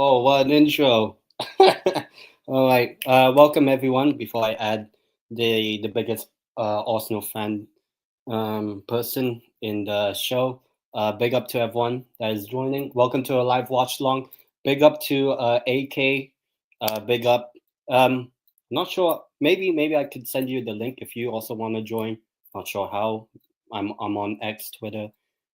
Oh, what an intro. All right. Welcome everyone. Before I add the biggest Arsenal fan person in the show, big up to everyone that is joining. Welcome to a live watch long. Big up to AK. Big up. Not sure. Maybe I could send you the link if you also want to join. Not sure how. I'm on X, Twitter,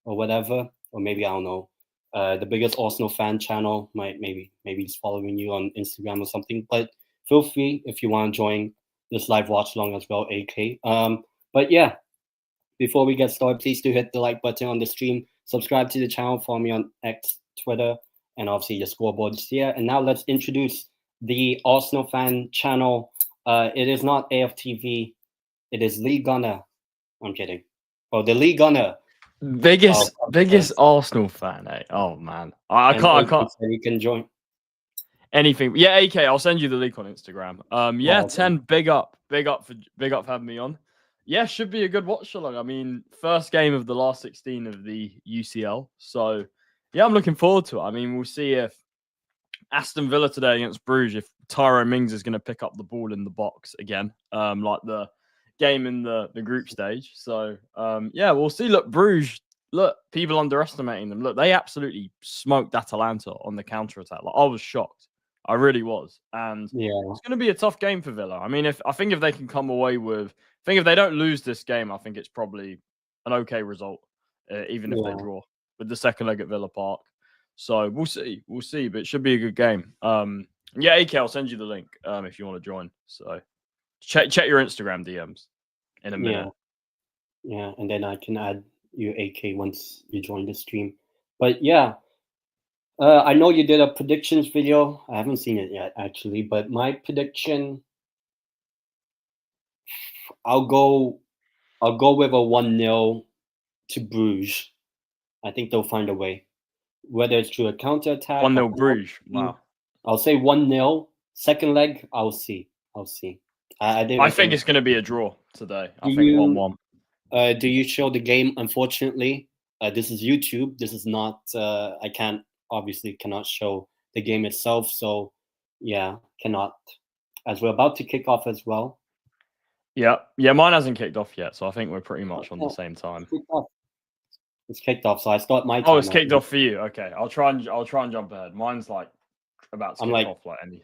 or whatever, or maybe I don't know. The biggest Arsenal fan channel might maybe he's following you on Instagram or something. But feel free if you want to join this live watch long as well, AK. But yeah, before we get started, please do hit the like button on the stream. Subscribe to the channel. Follow me on X, Twitter, and obviously the scoreboard is here. And now let's introduce the Arsenal fan channel. It is not AFTV. It is Lee Gunner. I'm kidding. Oh, the Lee Gunner. Biggest Arsenal fan, eh? Oh man, I can't. So you can join anything. Yeah, AK, I'll send you the link on Instagram. Yeah, okay. 10. Big up for having me on. Yeah, should be a good watch along. I mean, first game of the last 16 of the UCL, so yeah, I'm looking forward to it. I mean, we'll see if Aston Villa today against Bruges, if Tyrone Mings is going to pick up the ball in the box again, like the game in the group stage. So yeah, we'll see. Look, Bruges, look, people underestimating them. Look, they absolutely smoked Atalanta on the counter attack. Like, I was shocked. I really was. And Yeah, it's going to be a tough game for Villa. I mean, if they can come away with, if they don't lose this game, I think it's probably an okay result, even if they draw with the second leg at Villa Park. So we'll see, but it should be a good game. Yeah, AK, I'll send you the link if you want to join. So check your Instagram DMs in a minute. Yeah, and then I can add you AK once you join the stream. But yeah, I know you did a predictions video. I haven't seen it yet actually, but my prediction, I'll go with a 1-0 to Bruges. I think they'll find a way, whether it's through a counter attack. 1-0 Bruges. Wow. I'll say 1-0. Second leg, I'll see. I think it's going to be a draw today. I think 1-1. Do you show the game? Unfortunately, this is YouTube. This is not. I cannot show the game itself. So yeah, cannot. As we're about to kick off as well. Yeah. Mine hasn't kicked off yet, so I think we're pretty much on the same time. It's kicked off, so I start my time. Oh, it's kicked off for you. Okay, I'll try and jump ahead. Mine's like about to kick off like any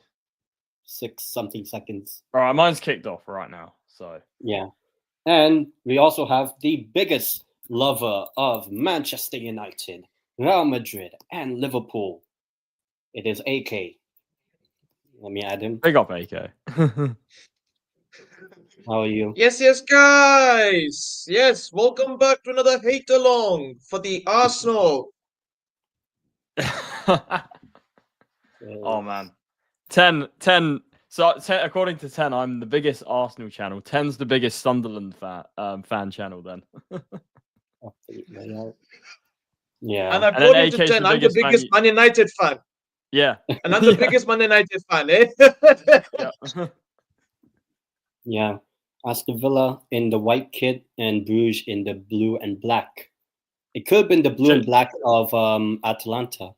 6-something seconds. All right, mine's kicked off right now. So yeah, and we also have the biggest lover of Manchester United, Real Madrid, and Liverpool. It is AK. Let me add him. Big up, AK. How are you? Yes, guys. Yes, welcome back to another hate along for the Arsenal. Oh man, 10. So according to 10, I'm the biggest Arsenal channel. 10's the biggest Sunderland fan channel. Then. Yeah. And according to 10, I'm the biggest Man United fan. Yeah. And I'm the biggest Man United fan, eh? Yeah. Aston Villa in the white kit and Bruges in the blue and black. It could have been the blue and black of Atalanta.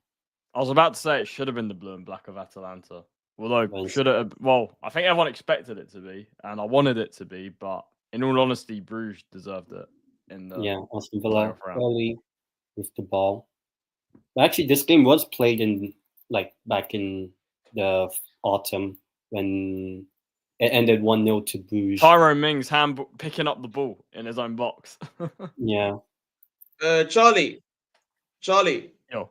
I was about to say it should have been the blue and black of Atalanta. Although should have. Well, I think everyone expected it to be, and I wanted it to be. But in all honesty, Bruges deserved it. Aston Villa early with the ball. But actually, this game was played in back in the autumn when it ended 1-0 to Bruges. Tyrone Mings picking up the ball in his own box. Yeah. Charlie. Yo.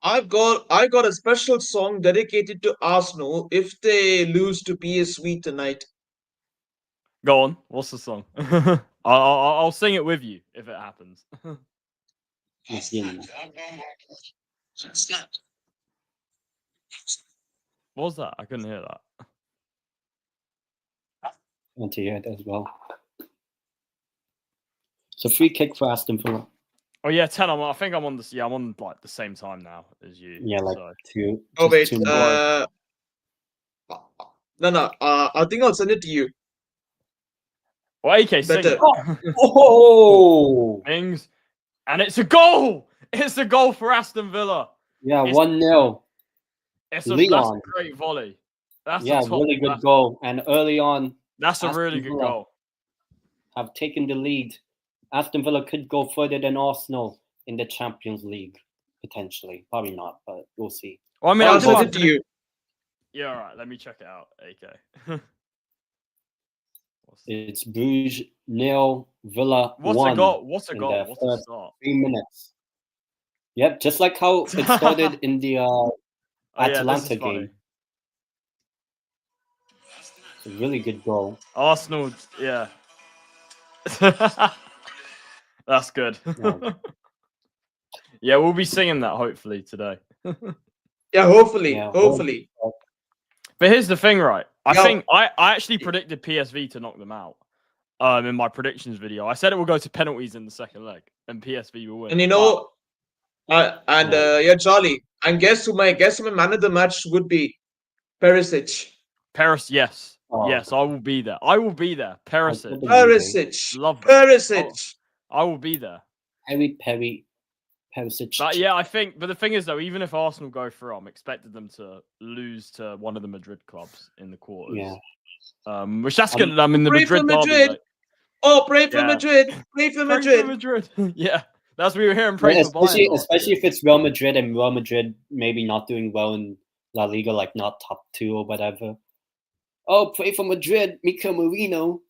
I've got a special song dedicated to Arsenal if they lose to PSV tonight. Go on. What's the song? I'll sing it with you if it happens. What was that? I couldn't hear that. I want to hear it as well. So free kick for Aston Villa. Oh yeah, 10. I think I'm on this. Yeah, I'm on like the same time now as you. Yeah, like two. Oh wait. No. I think I'll send it to you. Well, AK, sing it. Oh! Mings, and it's a goal. It's a goal for Aston Villa. Yeah, 1-0. That's a Leon. great volley. That's Yeah, a top, really good goal. And early on, That's a Aston really good Villa goal. have taken the lead. Aston Villa could go further than Arsenal in the Champions League, potentially. Probably not, but we'll see. Well, I mean, I'll I do send like it to you. Yeah, all right. Let me check it out. AK. It's Bruges 0, Villa What a 1 goal! What a in goal! the What a first start! 3 minutes. Yep, just like how it started in the Oh yeah, this Atalanta is funny. game. It's a really good goal. Arsenal, yeah. That's good. Yeah. Yeah, we'll be singing that hopefully today. Yeah, hopefully, Yeah, hopefully. But here's the thing, right? I Yeah. think I actually predicted PSV to knock them out. In my predictions video, I said it will go to penalties in the second leg, and PSV will win. And Charlie. And guess who my man of the match would be? Perisic. Paris, yes, Oh. yes, I will be there. I will be there. Perisic, Perisic. love that. Perisic. I will be there. Perisic. But yeah, I think. But the thing is, though, even if Arsenal go through, I'm expecting them to lose to one of the Madrid clubs in the quarters. Yeah. Which that's good. I mean, the Pray for Madrid derby. Madrid. Like, Oh, pray for Yeah. Madrid. Pray for pray Madrid. for Madrid. Yeah, that's what we were hearing. Pray for Bayern. Especially if it's Real Madrid and Real Madrid maybe not doing well in La Liga, like not top 2 or whatever. Oh, pray for Madrid, Mikel Merino.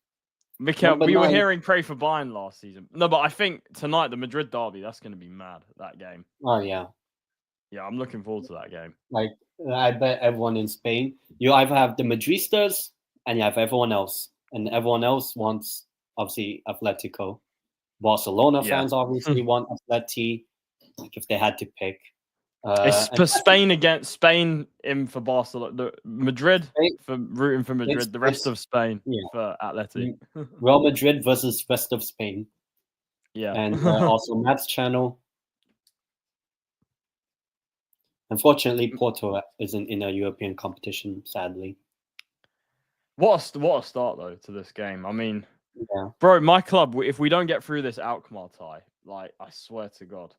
Mikel, Number we were 9. hearing pray for Bayern last season. No, but I think tonight the Madrid derby, that's going to be mad. That game. Oh yeah. Yeah, I'm looking forward to that game. Like I bet everyone in Spain, you either have the Madristas and you have everyone else, and everyone else wants obviously Atletico. Barcelona Yeah. fans obviously want Atleti, like if they had to pick. It's And for Spain against Spain in for Barcelona. Madrid Spain- for rooting for Madrid. The rest of Spain for Atleti. Real Madrid versus rest of Spain. Yeah. And also Matt's channel. Unfortunately, Porto isn't in a European competition, sadly. What a start though to this game. I mean, Yeah. bro, my club. If we don't get through this Alkmaar tie, like I swear to God.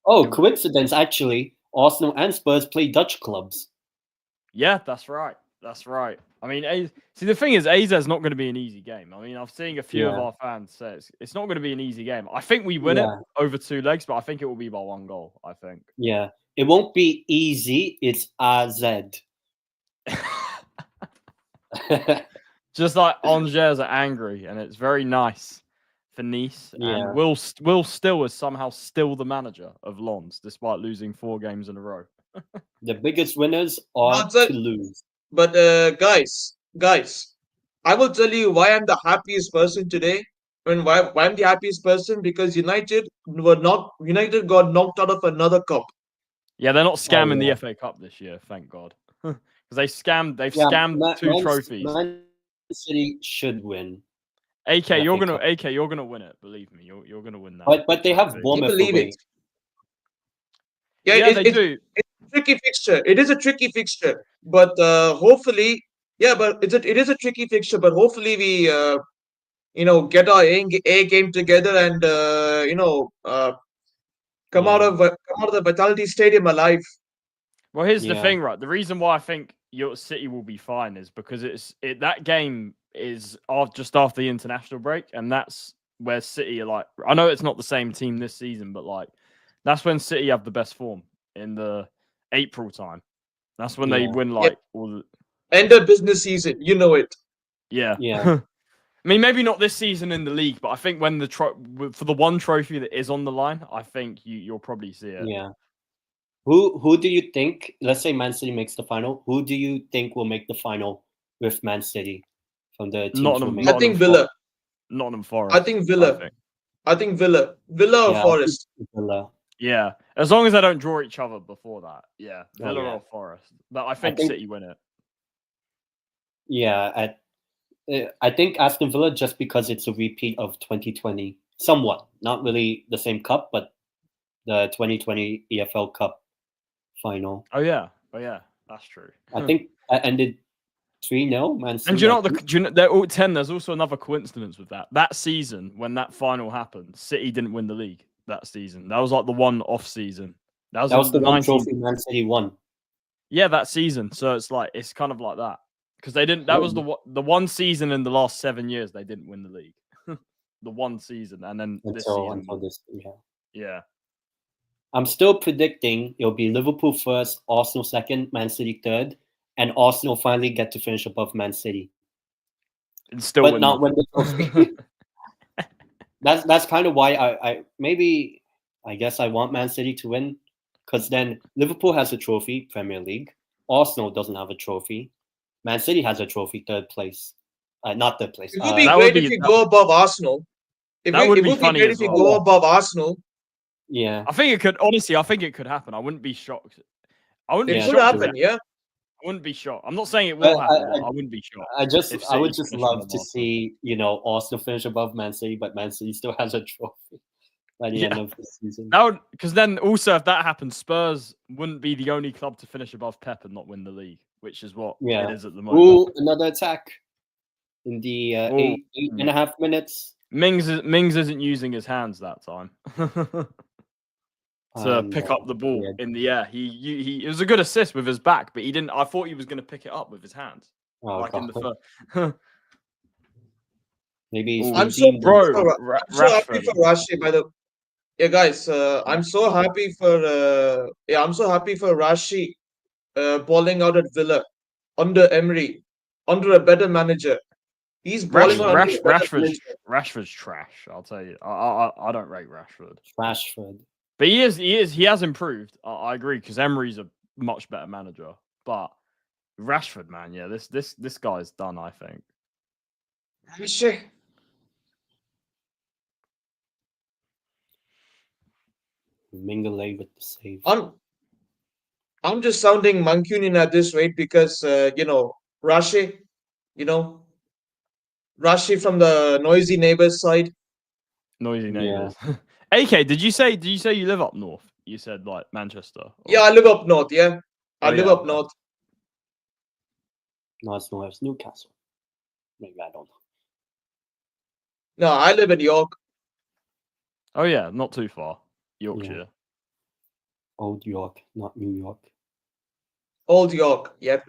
Oh, coincidence! Actually, Arsenal and Spurs play Dutch clubs. Yeah, that's right. That's right. I mean, see, the thing is, AZ's not going to be an easy game. I mean, I've seen a few of our fans say it's not going to be an easy game. I think we win it over 2 legs, but I think it will be by 1 goal. I think. Yeah, it won't be easy. It's AZ. Just like Angers are angry, and it's very nice for Nice. And Will Still is somehow still the manager of Lens, despite losing 4 games in a row. The biggest winners are to lose. But guys, I will tell you why I'm the happiest person today. And why I'm the happiest person, because United got knocked out of another cup. Yeah, they're not scamming the FA Cup this year, thank God. Because they've scammed 2 trophies. Man City should win. AK, you're gonna win it. Believe me, you're gonna win that. But they have Bournemouth away. Yeah, they do. It's a tricky fixture. It is a tricky fixture, but hopefully, but it is a tricky fixture. But hopefully, we get our A game together and come out of the Vitality Stadium alive. Well, here's the thing, right? The reason why I think your City will be fine is because that game is just after the international break, and that's where City are like. I know it's not the same team this season, but like that's when City have the best form in the April time. That's when they win all the end of business season. You know it. Yeah. Yeah. I mean, maybe not this season in the league, but I think when for the one trophy that is on the line, I think you'll probably see it. Yeah. Who do you think? Let's say Man City makes the final. Who do you think will make the final with Man City from the teams? I think Villa. Nottingham Forest. I think Villa. Villa or Forest. Villa. Yeah, as long as they don't draw each other before that. Yeah, Villa or Forest. But I think City win it. Yeah, I think Aston Villa, just because it's a repeat of 2020, somewhat. Not really the same cup, but the 2020 EFL Cup final. Oh yeah, that's true. I think I ended 3-0, Man City. And do you know they're all 10. There's also another coincidence with that. That season, when that final happened, City didn't win the league that season. That was like the one off season. That was the one trophy Man City won. Yeah, that season. So it's kind of like that because they didn't. That was the one season in the last 7 years they didn't win the league. The one season, and then this season. Until this, Yeah. I'm still predicting it'll be Liverpool first, Arsenal second, Man City third, and Arsenal finally get to finish above Man City. And still but win not win the trophy. That's kind of why I guess I want Man City to win, because then Liverpool has a trophy, Premier League. Arsenal doesn't have a trophy. Man City has a trophy, third place. Not third place. It would be That great would if be- you go above Arsenal. It would be funny great as if you well. go above Arsenal. Yeah. I think it could. Honestly, I think it could happen. I wouldn't be shocked. I wouldn't It be could shocked. happen, yeah. I wouldn't be shocked. I'm not saying it will happen, but I wouldn't be shocked. I would City just finish love above to Arsenal. see, Arsenal finish above Man City, but Man City still has a trophy by the end of the season. That would, because then also if that happens, Spurs wouldn't be the only club to finish above Pep and not win the league, which is what it is at the moment. Ooh, another attack in the 8.5 minutes. Mings isn't using his hands that time to pick up the ball in the air. He it was a good assist with his back, but he didn't. I thought he was going to pick it up with his hands, in the first. Maybe he's I'm so happy for Rashford. Rashi, by the yeah, guys. I'm so happy for Rashi balling out at Villa under Emery, under a better manager. He's balling out under a better manager. Rashford's trash. I'll tell you. I don't rate Rashford. But he has improved. I agree, because Emery's a much better manager. But Rashford, man, yeah, this guy's done, I think. Rashi. Mingale with the save. I'm just sounding Mancunian at this rate because Rashi, Rashi from the noisy neighbors side. Noisy neighbors. Yeah. AK, did you say you live up north? You said like Manchester. Or... Yeah, I live up north. Yeah, I live up north. No, it's not. It's Newcastle. Maybe I don't know. No, I live in York. Oh yeah, not too far. Yorkshire. Yeah. Old York, not New York. Old York, yep.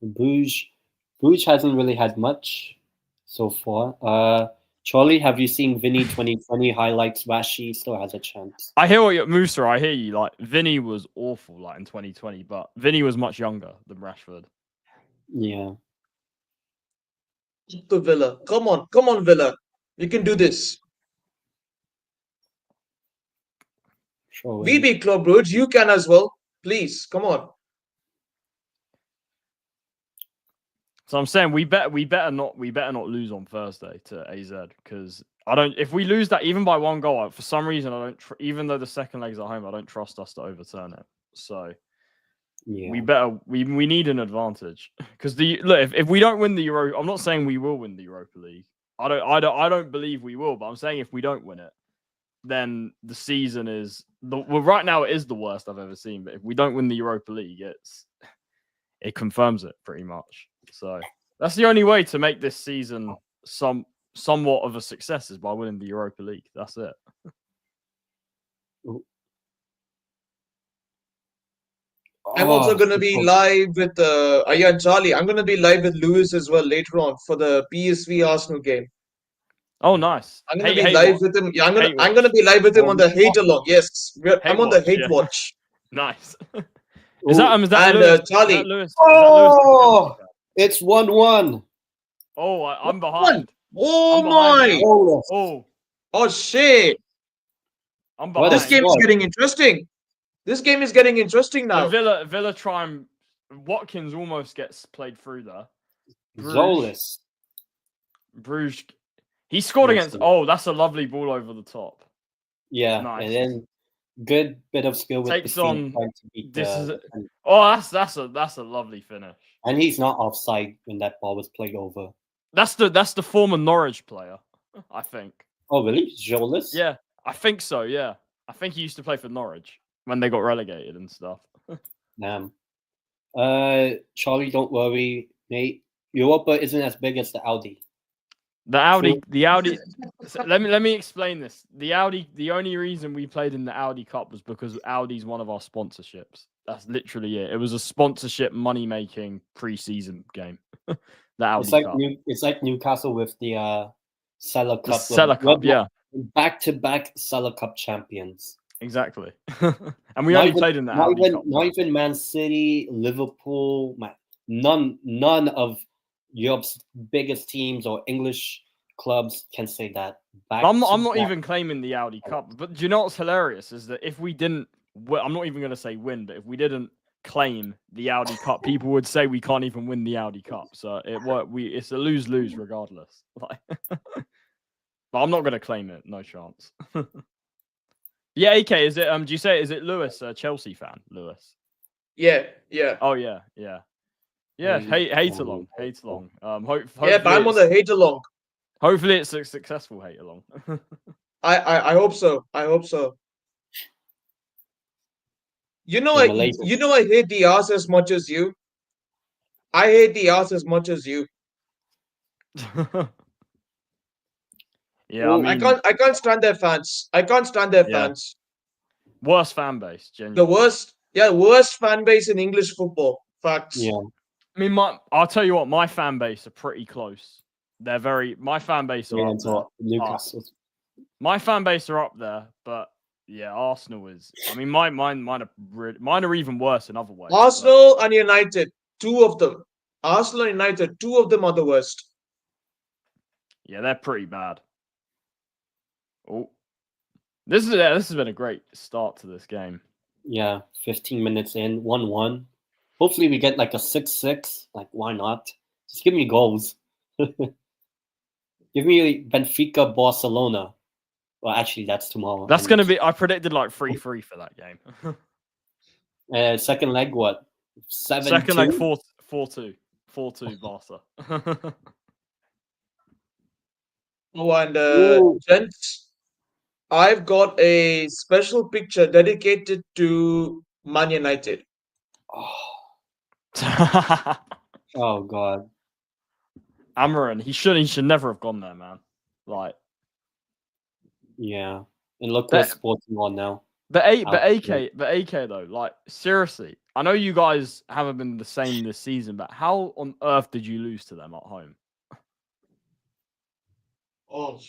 Bruges hasn't really had much so far. Charlie, have you seen Vinny 2020 highlights? Rashi still has a chance. I hear what you're, Musa. I hear you. Like Vinny was awful, like in 2020, but Vinny was much younger than Rashford. Yeah. To Villa, come on, Villa, you can do this. Sure. We beat Club Brugge, you can as well. Please, come on. So I'm saying we better not lose on Thursday to AZ, because if we lose that even by one goal, for some reason I don't even though the second leg's at home, I don't trust us to overturn it. So yeah, we need an advantage, because if we don't win the Euro, I'm not saying we will win the Europa League. I don't believe we will, but I'm saying if we don't win it, then the season is right now it is the worst I've ever seen. But if we don't win the Europa League, it confirms it pretty much. So that's the only way to make this season somewhat of a success, is by winning the Europa League. That's it. I'm also going to be live with Charlie. I'm going to be live with Lewis as well later on for the PSV Arsenal game. Oh, nice. I'm going to be live with him. Yeah, I'm going to be live with him on the hate along. Yes, I'm on the hate watch. Nice. Is that Lewis? Charlie? Is that Lewis? Oh, it's 1-1. Oh, I'm behind. Oh my! Oh shit! I'm behind. This game is getting interesting. This game is getting interesting now. Villa try and Watkins almost gets played through there. Zolis. Bruges. He scored against. Oh, that's a lovely ball over the top. Yeah, nice. And then good bit of skill with takes the on. That's a lovely finish. And he's not offside when that ball was played over. That's the former Norwich player, I think. Oh really, Zolis? Yeah, I think so. Yeah, I think he used to play for Norwich when they got relegated and stuff. Damn. Charlie, don't worry, mate. Europa isn't as big as the Audi. The Audi. Let me explain this. The only reason we played in the Audi Cup was because Audi's one of our sponsorships. That's literally it. It was a sponsorship money making preseason game. The Audi Cup. It's like Newcastle with the Seller Cup. The Seller Cup, yeah. Back-to-back Seller Cup champions. Exactly. And we only played in the Audi Cup. Not even Man City, Liverpool, none of Europe's biggest teams or English clubs can say that. I'm not even claiming the Audi Cup, but do you know what's hilarious is that if we didn't, I'm not even going to say win, but if we didn't claim the Audi Cup, people would say we can't even win the Audi Cup. So it's a lose-lose regardless. But I'm not going to claim it. No chance. Yeah, AK, is it Lewis, a Chelsea fan? Lewis. Yeah. Oh yeah. Hate along. Yeah, but I'm on the hate along. Hopefully it's a successful hate along. I hope so. You know, I hate the arse as much as you. I hate the arse as much as you. Yeah, I mean, I can't stand their fans. Fans. Worst fan base, genuinely. The worst fan base in English football. Facts. Yeah. I mean, I'll tell you what, my fan base are pretty close. My fan base are up there. Newcastle. My fan base are up there, but yeah, Arsenal is. I mean, mine are even worse in other ways. Arsenal and United, two of them. Arsenal and United, two of them are the worst. Yeah, they're pretty bad. Oh, this has been a great start to this game. Yeah, 15 minutes in, 1-1. Hopefully we get like a 6-6. Like, why not? Just give me goals. Give me Benfica, Barcelona. Well, actually, that's tomorrow. That's going to be... I predicted like 3-3 for that game. Second leg, what? 7-2? Second leg, 4-2. 4-2 Barca. Oh, and gents, I've got a special picture dedicated to Man United. Oh God. Amarin, he should never have gone there, man. Like, yeah, and look what's Sporting on now. But AK though, like seriously, I know you guys haven't been the same this season, but how on earth did you lose to them at home? Oh,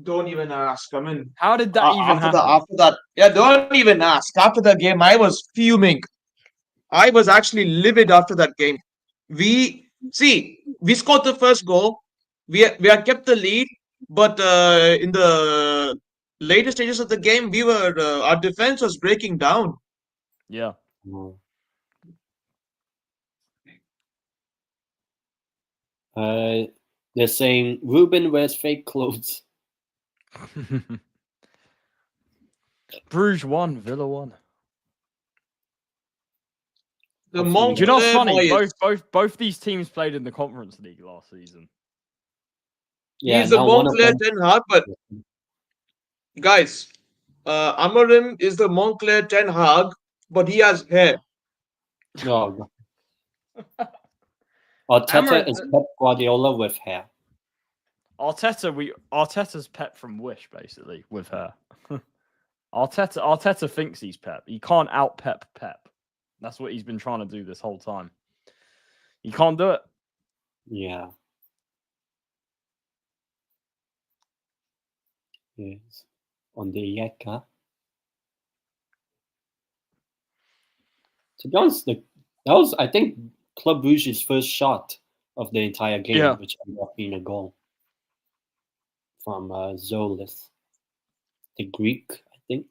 don't even ask. I mean, how did that even happen? After that, yeah, don't even ask. After that game, I was fuming. I was actually livid after that game. We scored the first goal. We had kept the lead, but in the later stages of the game, our defense was breaking down. Yeah. They're saying Ruben wears fake clothes. Bruges won, Villa won. The you know what's funny? Both these teams played in the Conference League last season. Yeah, he's the Montclair Ten Hag, but guys, Amarim is the Montclair Ten Hag, but he has hair. No. Arteta is Pep Guardiola with hair. Arteta's Pep from Wish, basically, with hair. Arteta thinks he's Pep. He can't out Pep. That's what he's been trying to do this whole time. He can't do it. Yeah. Yes. On the Yeka. To be honest, that was, I think, Club Brugge's first shot of the entire game, which ended up being a goal from Zolis, the Greek, I think.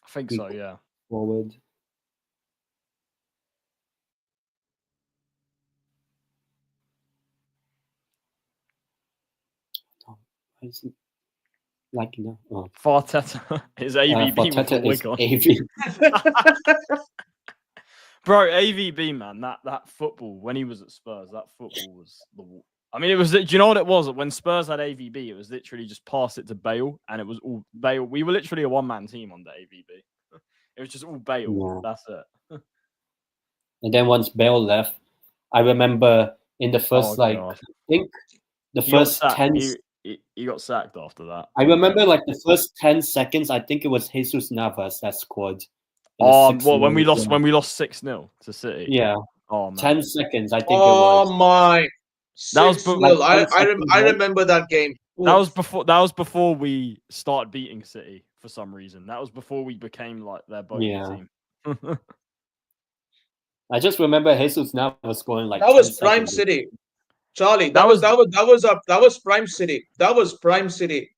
I think so, yeah. Forward. Like no. Oh. Farteta is AVB with a wig on. Bro, AVB, man, that football, when he was at Spurs, that football was the... I mean, it was... Do you know what it was? When Spurs had AVB, it was literally just pass it to Bale, and it was all Bale. We were literally a one-man team under AVB. It was just all Bale. Yeah. That's it. And then once Bale left, I remember in the first, I think the He got first sacked. 10. He got sacked after that. I remember like the first 10 seconds. I think it was Jesus Navas that scored. Well, when we lost 6-0 to City. Yeah. Oh man. 10 seconds, I think it Oh was. my! That was 6-0. like 10 seconds, I right? remember that game. That was before we started beating City for some reason. That was before we became like their bogey team. I just remember Jesus Navas scoring like That was 10 Prime seconds. City. Charlie, That was Prime City. That was Prime City.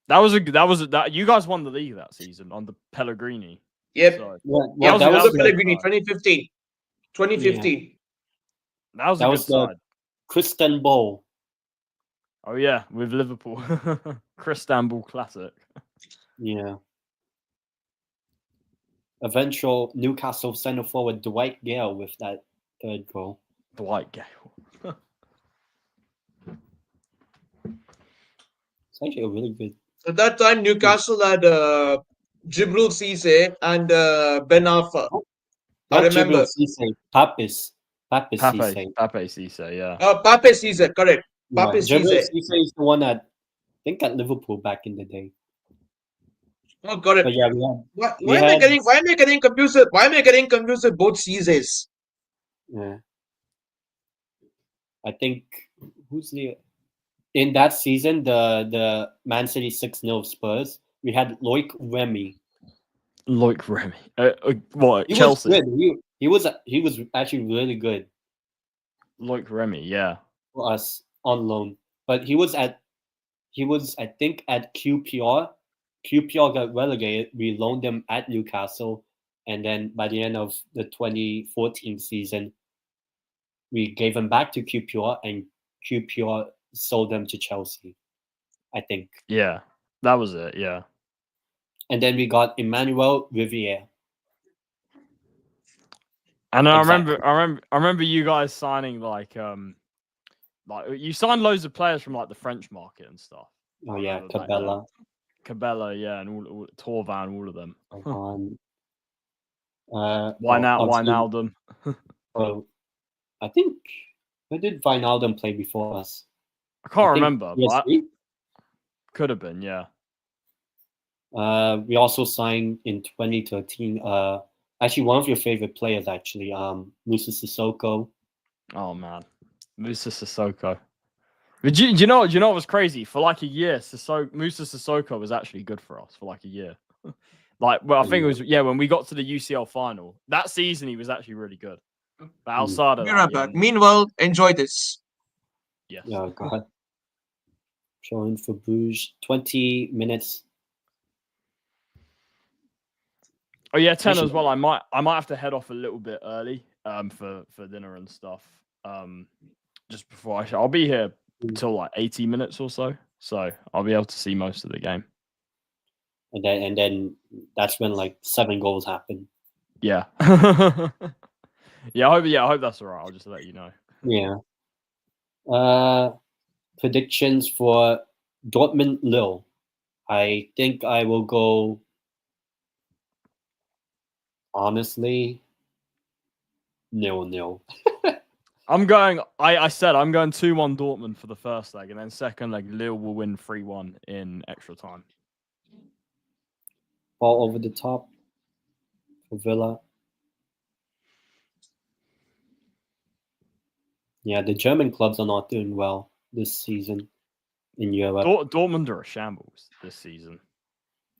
You guys won the league that season under Pellegrini. Yep. So, that was Pellegrini, 2015. 2015. That was a good side. Kristen Bowl. Oh yeah, with Liverpool. Istanbul Classic. Yeah. Eventual Newcastle centre forward Dwight Gale with that third goal. Dwight Gale. It's actually a really good. At that time, Newcastle had Jibril Cisse and Ben Arfa. I remember. Papis Cisse. Pape Cisse, yeah. Pape Cisse, correct. Pape Jibril Cisse. Cisse is the one I think at Liverpool back in the day. Oh, got it. But yeah, why am I getting confused? Why am I getting confused with both Cisses? Yeah. I think in that season the Man City 6-0 Spurs, we had Loic Remy. What? He Chelsea. Was good. He was actually really good. Loic Remy, yeah. For us on loan. But he was I think at QPR. QPR got relegated. We loaned him at Newcastle, and then by the end of the 2014 season, we gave him back to QPR, and QPR sold him to Chelsea, I think. Yeah, that was it. Yeah. And then we got Emmanuel Riviere. And I remember you guys signing like you signed loads of players from like the French market and stuff. Oh yeah, Cabella. Cabella, yeah, and all Torvan, all of them. Wijnaldum. Oh, I think where did Wijnaldum play before us? I can't remember, but PSV? could have been, yeah. We also signed in 2013. Actually, one of your favorite players, actually, Musa Sissoko. Oh man, Musa Sissoko. But do you know what was crazy? For like a year, Musa Sissoko was actually good for us for like a year. I think it was when we got to the UCL final that season, he was actually really good. But outside of that, meanwhile, enjoy this. Yes. Oh god. Showing for Bruges, 20 minutes. Oh yeah, 10 as well. I might have to head off a little bit early for dinner and stuff. Just before I'll be here until like 80 minutes or so. So I'll be able to see most of the game. And then that's when like 7 goals happen. Yeah. I hope that's all right. I'll just let you know. Yeah. Predictions for Dortmund Lille. I think I will go, honestly, 0-0. I said I'm going 2-1 Dortmund for the first leg, and then second leg Lille will win 3-1 in extra time. Ball over the top for Villa. Yeah, the German clubs are not doing well this season in Europe. Dortmund are a shambles this season.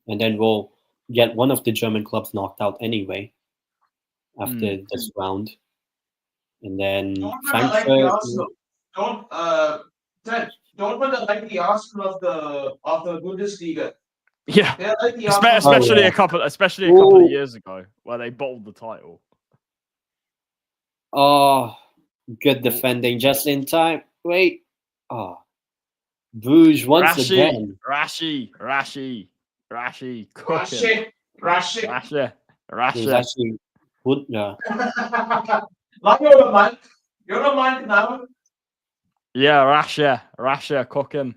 And then we'll get one of the German clubs knocked out anyway after this round. And then Frankfurt. Dortmund are like the Arsenal of the Bundesliga. Yeah, like the especially a couple of years ago where they bottled the title. Oh, good defending just in time. Wait. Oh, Bruges once again. Rashi. Actually, Hutner. You're a mind now. Yeah, Rasha cooking.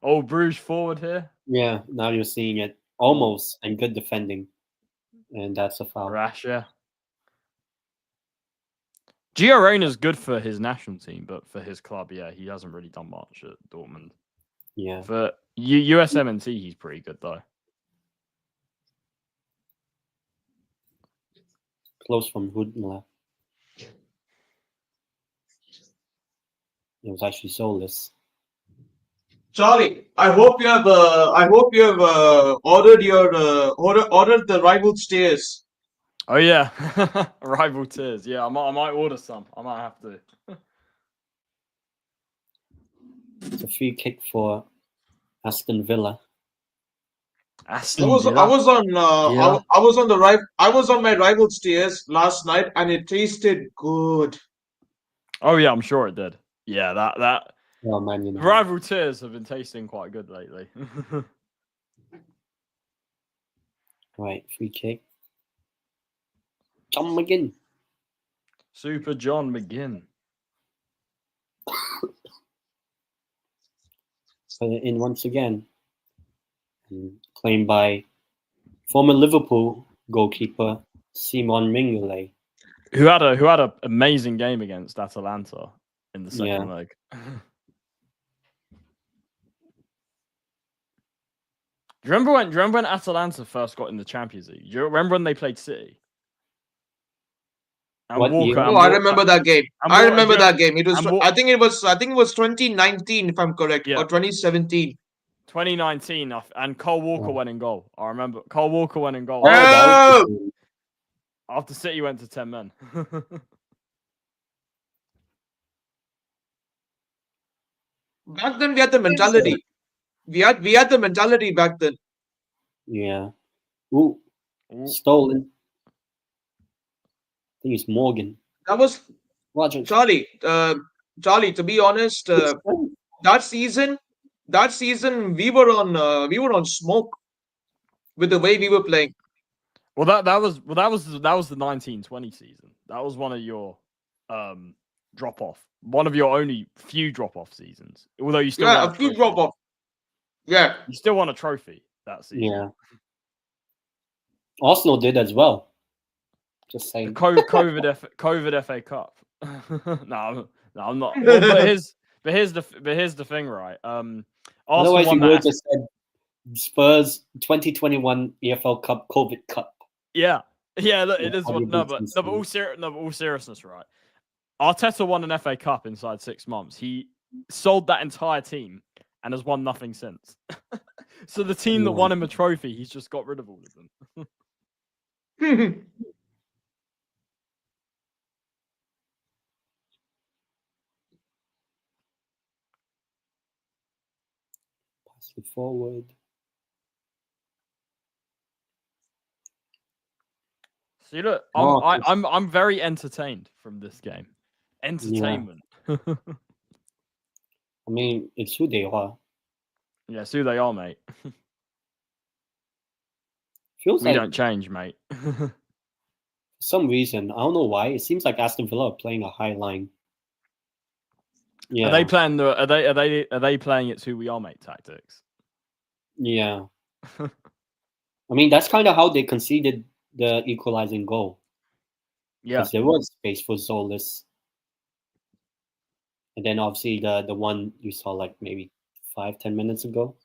Oh, Bruges forward here. Yeah, now you're seeing it almost, and good defending, and that's a foul. Rasha. Gio Reyna's good for his national team, but for his club, yeah, he hasn't really done much at Dortmund. Yeah. For USMNT, he's pretty good though. Close from Hudmla. It was actually soulless. Charlie, I hope you have ordered the rival stairs. Oh yeah, rival tears. Yeah, I might order some. I might have to. It's a free kick for Aston Villa. Aston I was Villa. on my rival stairs last night, and it tasted good. Oh yeah, I'm sure it did. Yeah, that Oh, Man United. rival tears have been tasting quite good lately. Right, free kick. John McGinn. Super John McGinn. Put it in once again. And claimed by former Liverpool goalkeeper Simon Mignolet. Who had an amazing game against Atalanta in the second leg. Do you remember when Atalanta first got in the Champions League? Do you remember when they played City? And What year? Oh, I remember that game. I remember that game. It was. I think it was 2019, if I'm correct, Yeah. or 2017. 2019, and Cole Walker went in goal. I remember Cole Walker went in goal. Oh, that was the game. After City went to 10 men. Back then, we had the mentality. We had the mentality back then. Yeah. Ooh, stolen. I think it's Morgan. That was Roger. Charlie. Charlie. To be honest, that season we were on smoke with the way we were playing. Well, that was the 1920 season. That was one of your drop off. One of your only few drop off seasons. Although you still won a few drop off. Yeah, you still won a trophy that season. Yeah. Arsenal did as well. Just saying. COVID FA Cup. no, I'm not. Well, but here's the thing, right? Arsenal Otherwise, won you would that. just said Spurs 2021 EFL Cup COVID Cup. Yeah. Look, it is how what. you No, beat but Cincinnati. all seriousness, right? Arteta won an FA Cup inside 6 months. He sold that entire team and has won nothing since. So the team that won him a trophy, he's just got rid of all of them. Pass it forward. See, look, Oh, I'm very entertained from this game. Entertainment. I mean, it's who they are. Yeah, it's who they are, mate. Feels We like don't change, mate. for some reason, I don't know why, it seems like Aston Villa are playing a high line. Yeah. Are they playing are they playing it's who we are, mate tactics? Yeah. I mean, that's kind of how they conceded the equalizing goal. Yeah. Because there was space for Zolis. And then obviously the one you saw like maybe 5-10 minutes ago.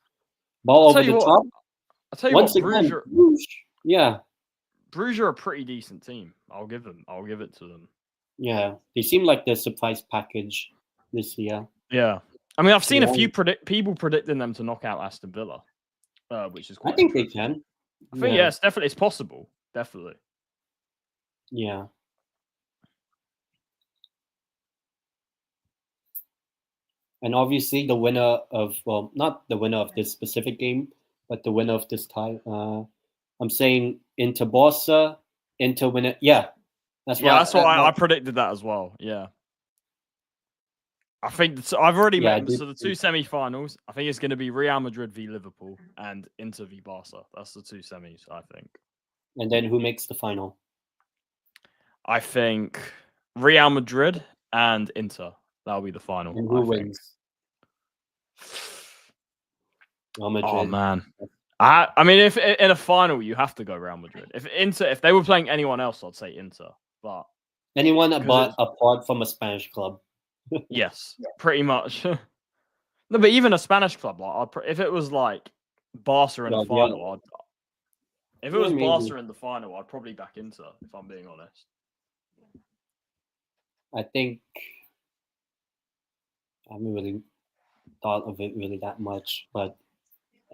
Ball over the top. I'll tell you Once what, again, Bruges. Yeah. Bruges are a pretty decent team. I'll give it to them. Yeah. They seem like the surprise package this year. Yeah. I mean, I've seen a few people predicting them to knock out Aston Villa, which is quite I think they can. I think it's possible. Definitely. Yeah. And obviously the winner of not the winner of this specific game, but the winner of this tie. I'm saying Inter Barca, Inter winner. Yeah. That's why I predicted that as well. Yeah. I think I've already met them. So the two semi-finals, I think it's going to be Real Madrid v Liverpool and Inter v Barca. That's the two semis, I think. And then who makes the final? I think Real Madrid and Inter. That'll be the final. And who wins? Real Madrid. Oh man. I mean, if in a final you have to go Real Madrid. If they were playing anyone else, I'd say Inter. But Anyone 'Cause apart from a Spanish club. yes, pretty much. No, but even a Spanish club, like if it was like Barca in the Well, final, if it was maybe. Barca in the final, I'd probably back Inter, if I'm being honest. I think I haven't really thought of it really that much, but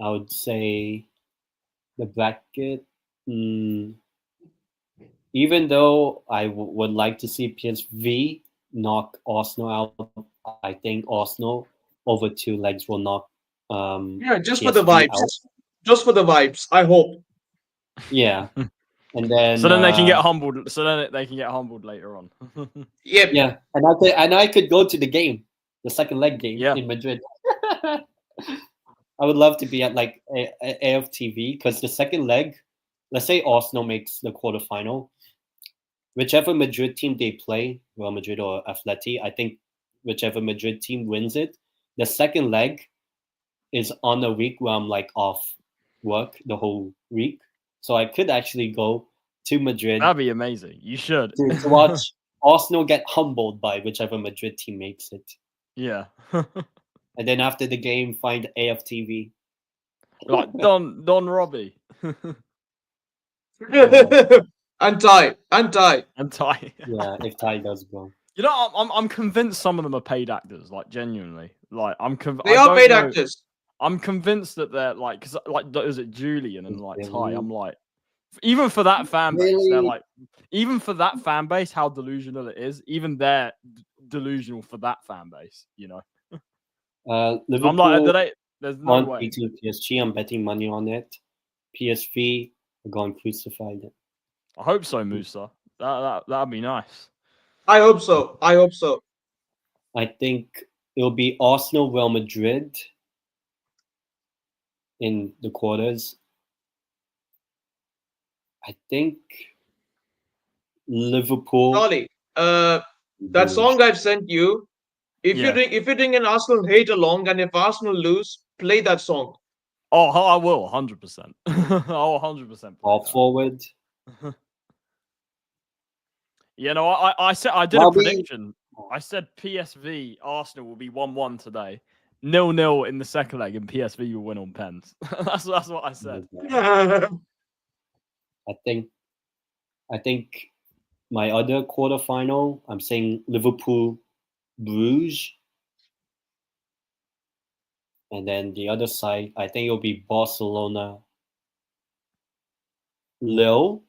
I would say the bracket. Even though I would like to see PSV knock Arsenal out, I think Arsenal over 2 legs will knock Yeah, just for the PSV out. vibes. Just for the vibes. I hope. Yeah, and then So then they can get humbled. So then they can get humbled later on. Yep. yeah, and I could go to the game, the second leg game Yeah. in Madrid. I would love to be at like AFTV because the second leg, let's say Arsenal makes the quarterfinal, whichever Madrid team they play, Real Madrid or Atleti, I think whichever Madrid team wins it, the second leg is on a week where I'm like off work the whole week, so I could actually go to Madrid That'd be amazing. You should to watch Arsenal get humbled by whichever Madrid team makes it. Yeah. And then after the game, find AFTV. Like Don Robbie. And tie. And Ty. Yeah, if Ty does go. You know, I'm convinced some of them are paid actors. Like genuinely, like They are paid actors. I'm convinced that they're like, because like, is it Julian and like Ty? Really? I'm like, even for that fan base, they're Really? like, even for that fan base, how delusional it is. Even they're delusional for that fan base. You know. Liverpool I'm like, there's no on way. beating PSG. I'm betting money on it. PSV are going crucified. I hope so, Musa. That'd be nice. I hope so. I hope so. I think it'll be Arsenal, Real Madrid in the quarters. I think Liverpool. Charlie, that song I've sent you. If Yeah. you're doing an Arsenal hate along, and if Arsenal lose, play that song. Oh, I will 100%. I'll 100%. All forward. You know, I said I did a prediction. I said PSV Arsenal will be 1-1 today, 0-0 in the second leg, and PSV will win on pens. that's what I said. I think my other quarterfinal, I'm saying Liverpool, Bruges, and then the other side, I think it'll be Barcelona, Lille.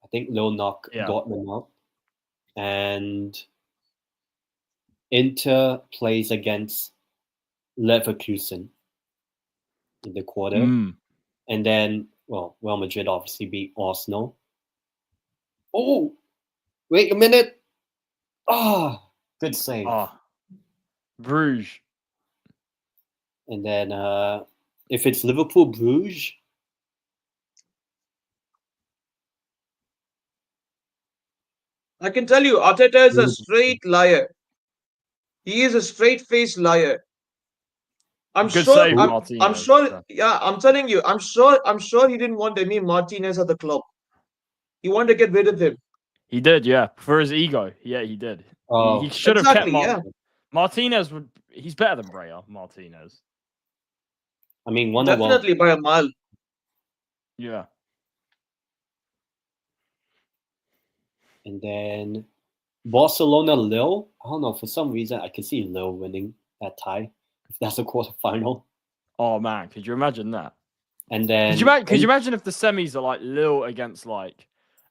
I think Lille knock Dortmund out, and Inter plays against Leverkusen in the quarter, and then Real Madrid obviously beat Arsenal. Oh, wait a minute! Good save. Bruges. And then if it's Liverpool Bruges, I can tell you, Arteta is a straight liar. He is a straight-faced liar. I'm sure. Yeah, I'm telling you, I'm sure he didn't want any Martinez at the club. He wanted to get rid of him. He did, yeah, for his ego. Yeah, he did. He should have kept Martinez. He's better than Brea, Martinez. I mean, definitely by a mile. Yeah. And then Barcelona Lille. I don't know, for some reason I can see Lille winning that tie if that's a quarterfinal. Oh man, could you imagine that? And then could you imagine if the semis are like Lille against like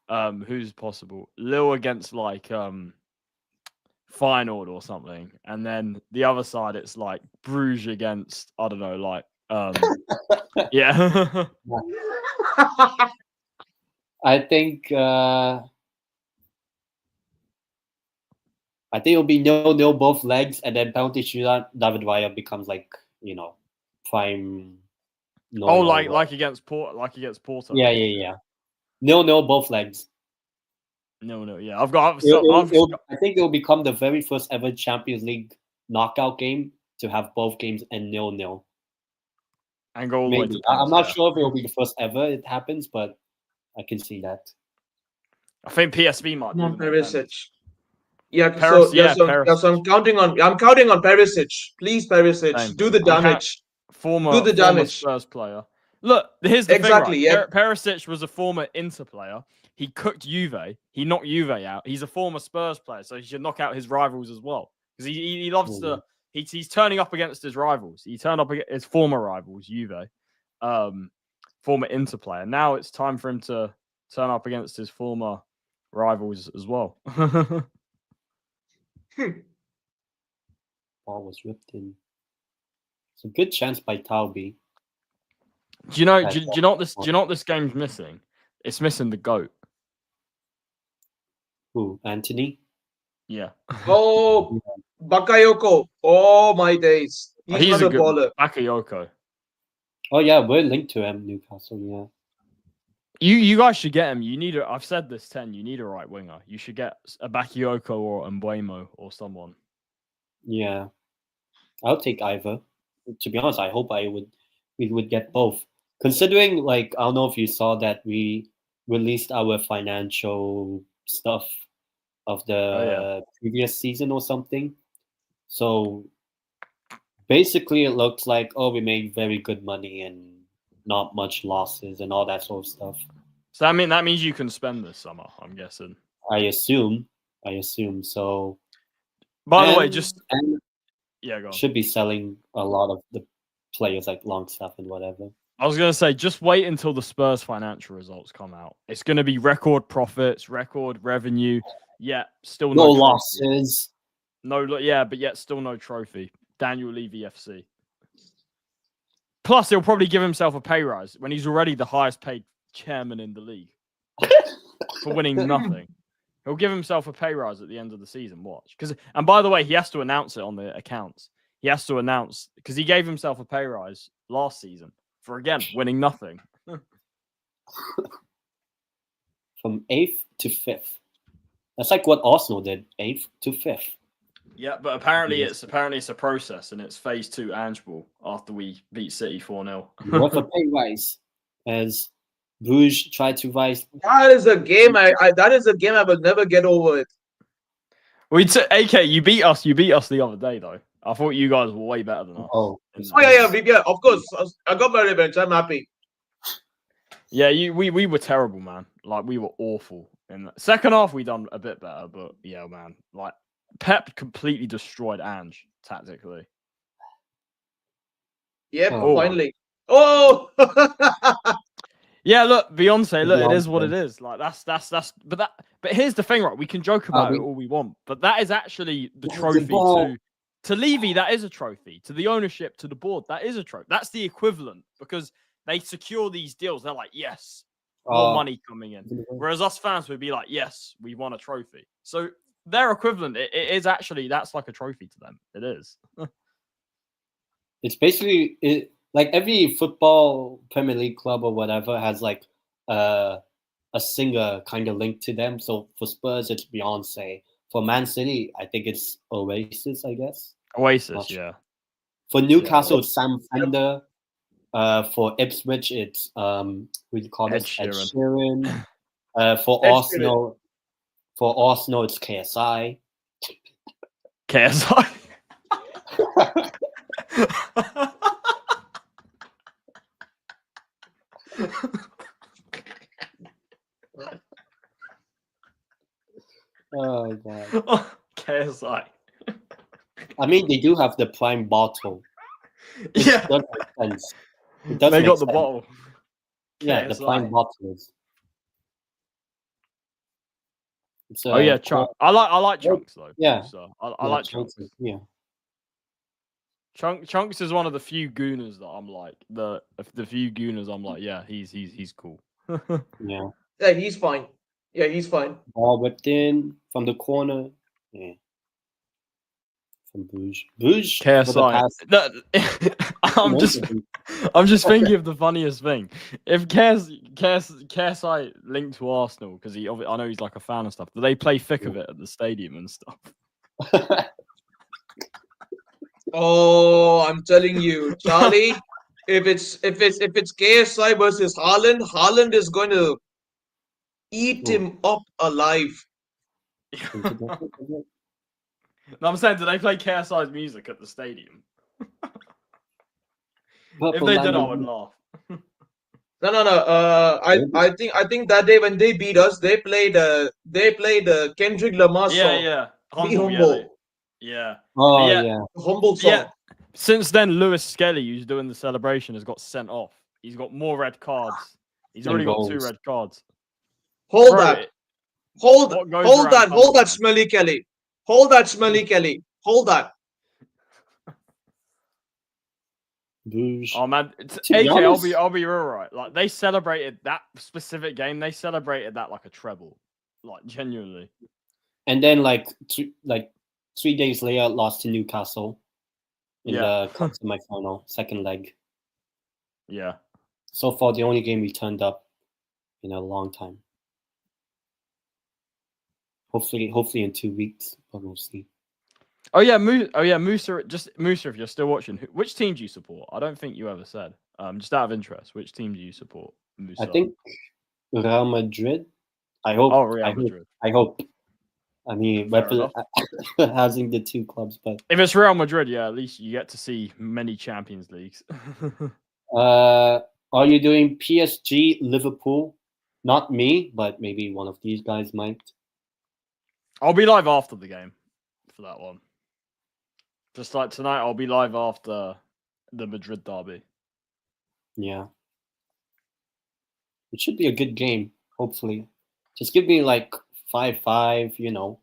who's possible? Lille against like Feyenoord or something, and then the other side it's like Bruges against I don't know, like yeah. I think it'll be 0-0 both legs, and then penalty shootout. David Raya becomes like prime. Like against Porto. Yeah. 0-0 both legs. No. Yeah, I think it will become the very first ever Champions League knockout game to have both games and 0-0. And go all the way to I'm not sure if it will be the first ever it happens, but I can see that. I think PSV might Come on, do them on Perisic. pens. Yeah, Paris, so yeah, yeah, so, Perisic. so I'm counting on Perisic. Please, Perisic, Same. do the damage. Do the Former damage. Spurs player. Look, here's the Exactly. thing, right? Yeah. Perisic was a former Inter player. He cooked Juve. He knocked Juve out. He's a former Spurs player, so he should knock out his rivals as well. Because he loves to. He's turning up against his rivals. He turned up against his former rivals, Juve, former Inter player. Now it's time for him to turn up against his former rivals as well. Ball was ripped in. It's a good chance by Talby. Do you know what this game's missing? It's missing the GOAT. Who? Anthony? Yeah. Oh, Bakayoko. Oh my days. He's a another good baller. Bakayoko. Oh yeah, we're linked to him, Newcastle. Yeah. You guys should get him. I've said this 10. You need a right winger. You should get a Bakayoko or Mbuemo or someone. Yeah. I'll take either. To be honest, I hope we would get both. Considering, like, I don't know if you saw that we released our financial stuff of the previous season or something. So basically, it looks like, we made very good money and not much losses and all that sort of stuff. So I mean, that means you can spend this summer, I'm guessing. I assume. So. By the way, go on. Should be selling a lot of the players like Longstaff and whatever. I was going to say, just wait until the Spurs financial results come out. It's going to be record profits, record revenue. Yeah, still no trophy. losses. But yet still no trophy. Daniel Levy FC. Plus, he'll probably give himself a pay rise when he's already the highest paid chairman in the league for winning nothing. He'll give himself a pay rise at the end of the season. Watch. And by the way, he has to announce it on the accounts. He has to announce because he gave himself a pay rise last season for, again, winning nothing. From 8th to 5th. That's like what Arsenal did, 8th to 5th. Yeah, but apparently it's a process, and it's phase 2 Ange Ball after we beat City 4-0. What a pay rise, as Bruges tried to rise. That is a game I will never get over it. AK, you beat us the other day though. I thought you guys were way better than us. Oh yeah, of course. I got my revenge. I'm happy. Yeah, we were terrible, man. Like, we were awful. In the second half, we done a bit better, but yeah, man. Like, Pep completely destroyed Ange tactically. Yep, finally. Oh. Yeah, look, Beyonce, it is what it is. Like, but here's the thing, right? We can joke about it all we want, but that is actually the trophy to Levy. That is a trophy to the ownership, to the board. That is a trophy. That's the equivalent because they secure these deals. They're like, yes, more money coming in. Whereas us fans would be like, yes, we won a trophy. So their equivalent, it is actually, that's like a trophy to them. It is. It's basically like every football Premier League club or whatever has like a singer kind of linked to them. So for Spurs, it's Beyonce. For Man City, I think it's Oasis, I guess. Oasis, yeah. For Newcastle, it's Sam Fender. For Ipswich, it's what do you call this? Ed Sheeran. For Arsenal, it's KSI. KSI. Oh god. KSI. I mean, they do have the prime bottle. Yeah. Does make sense. They got the bottle. Yeah, KSI. The prime bottle is. Oh yeah, Chunk. I like Chunks though. Yeah. So I like Chunks. Yeah. Chunks is one of the few gooners that I'm like the few gooners I'm like, yeah, he's cool. Yeah. Yeah, he's fine. Yeah, he's fine. Ball whipped in from the corner. Yeah. From Bruges. KSI. I'm just thinking of the funniest thing. If KSI linked to Arsenal, because I know he's like a fan and stuff, do they play thick of it at the stadium and stuff? Oh, I'm telling you, Charlie, if it's KSI versus Haaland is going to eat Ooh. him up alive. Internet. No, I'm saying, do they play KSI's music at the stadium? If Purple they did, I Lemon. would laugh. No. I think that day when they beat us, they played Kendrick Lamar song. Yeah. Be Humble, humble. yeah. Oh yeah. yeah. Humble Yeah. song. Since then, Lewis Skelly, who's doing the celebration, has got sent off. He's got more red cards. He's And already got 2 goals. red cards. Hold Bro, that. Hold what goes hold around that. comes Hold that, around. Smelly Kelly. Hold that, Smelly Kelly. Hold that. Boosh. Oh man, To be AK, honest, I'll be all right. Like, they celebrated that specific game. They celebrated that like a treble, like genuinely. and then like 3 days later, lost to Newcastle in Yeah. the cup semi-final, second leg. Yeah. So far, the only game we turned up in a long time. Hopefully in 2 weeks, but we'll see. Musa. Just Musa, if you're still watching, which team do you support? I don't think you ever said. Just out of interest, which team do you support, Musa? I think Real Madrid. I hope. Oh, Real Madrid. I hope. I mean, having the 2 clubs, but If it's Real Madrid, yeah, at least you get to see many Champions Leagues. are you doing PSG, Liverpool? Not me, but maybe one of these guys might. I'll be live after the game for that one. Just like tonight, I'll be live after the Madrid derby. Yeah. It should be a good game, hopefully. Just give me like 5-5, you know.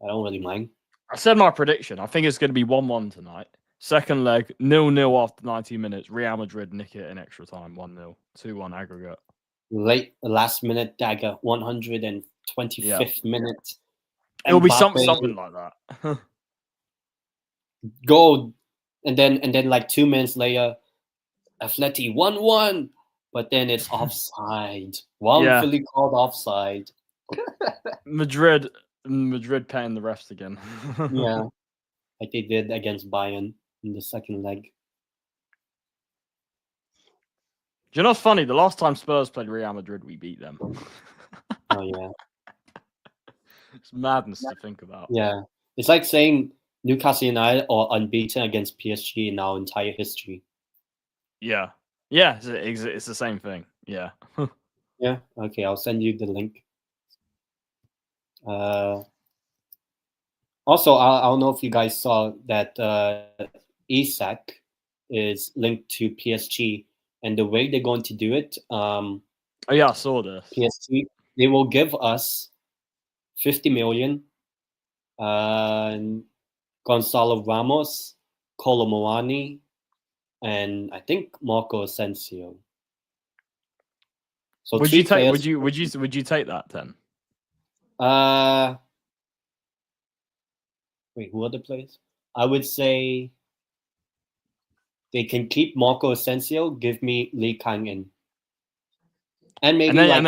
I don't really mind. I said my prediction. I think it's going to be 1-1 tonight. Second leg, 0-0 after 90 minutes. Real Madrid nick it in extra time, 1-0. 2-1 aggregate. Last minute dagger, 125th minute. It'll be Mbappe, something like that. Goal. And then like 2 minutes later, Atleti 1-1. But then it's offside. Wrongfully called offside. Madrid paying the refs again. Yeah. Like they did against Bayern in the second leg. Do you know what's funny? The last time Spurs played Real Madrid, we beat them. Oh yeah. It's madness to think about. Yeah. It's like saying Newcastle United are unbeaten against PSG in our entire history. Yeah. Yeah, it's the same thing. Yeah. Yeah. Okay, I'll send you the link. Also, I don't know if you guys saw that Isak is linked to PSG, and the way they're going to do it, oh yeah, I saw this. PSG, they will give us 50 million, Gonzalo Ramos, Kolo Muani, and I think Marco Asensio. So would you take that then? Wait, who are the players? I would say they can keep Marco Asensio, give me Lee Kang-in. And maybe and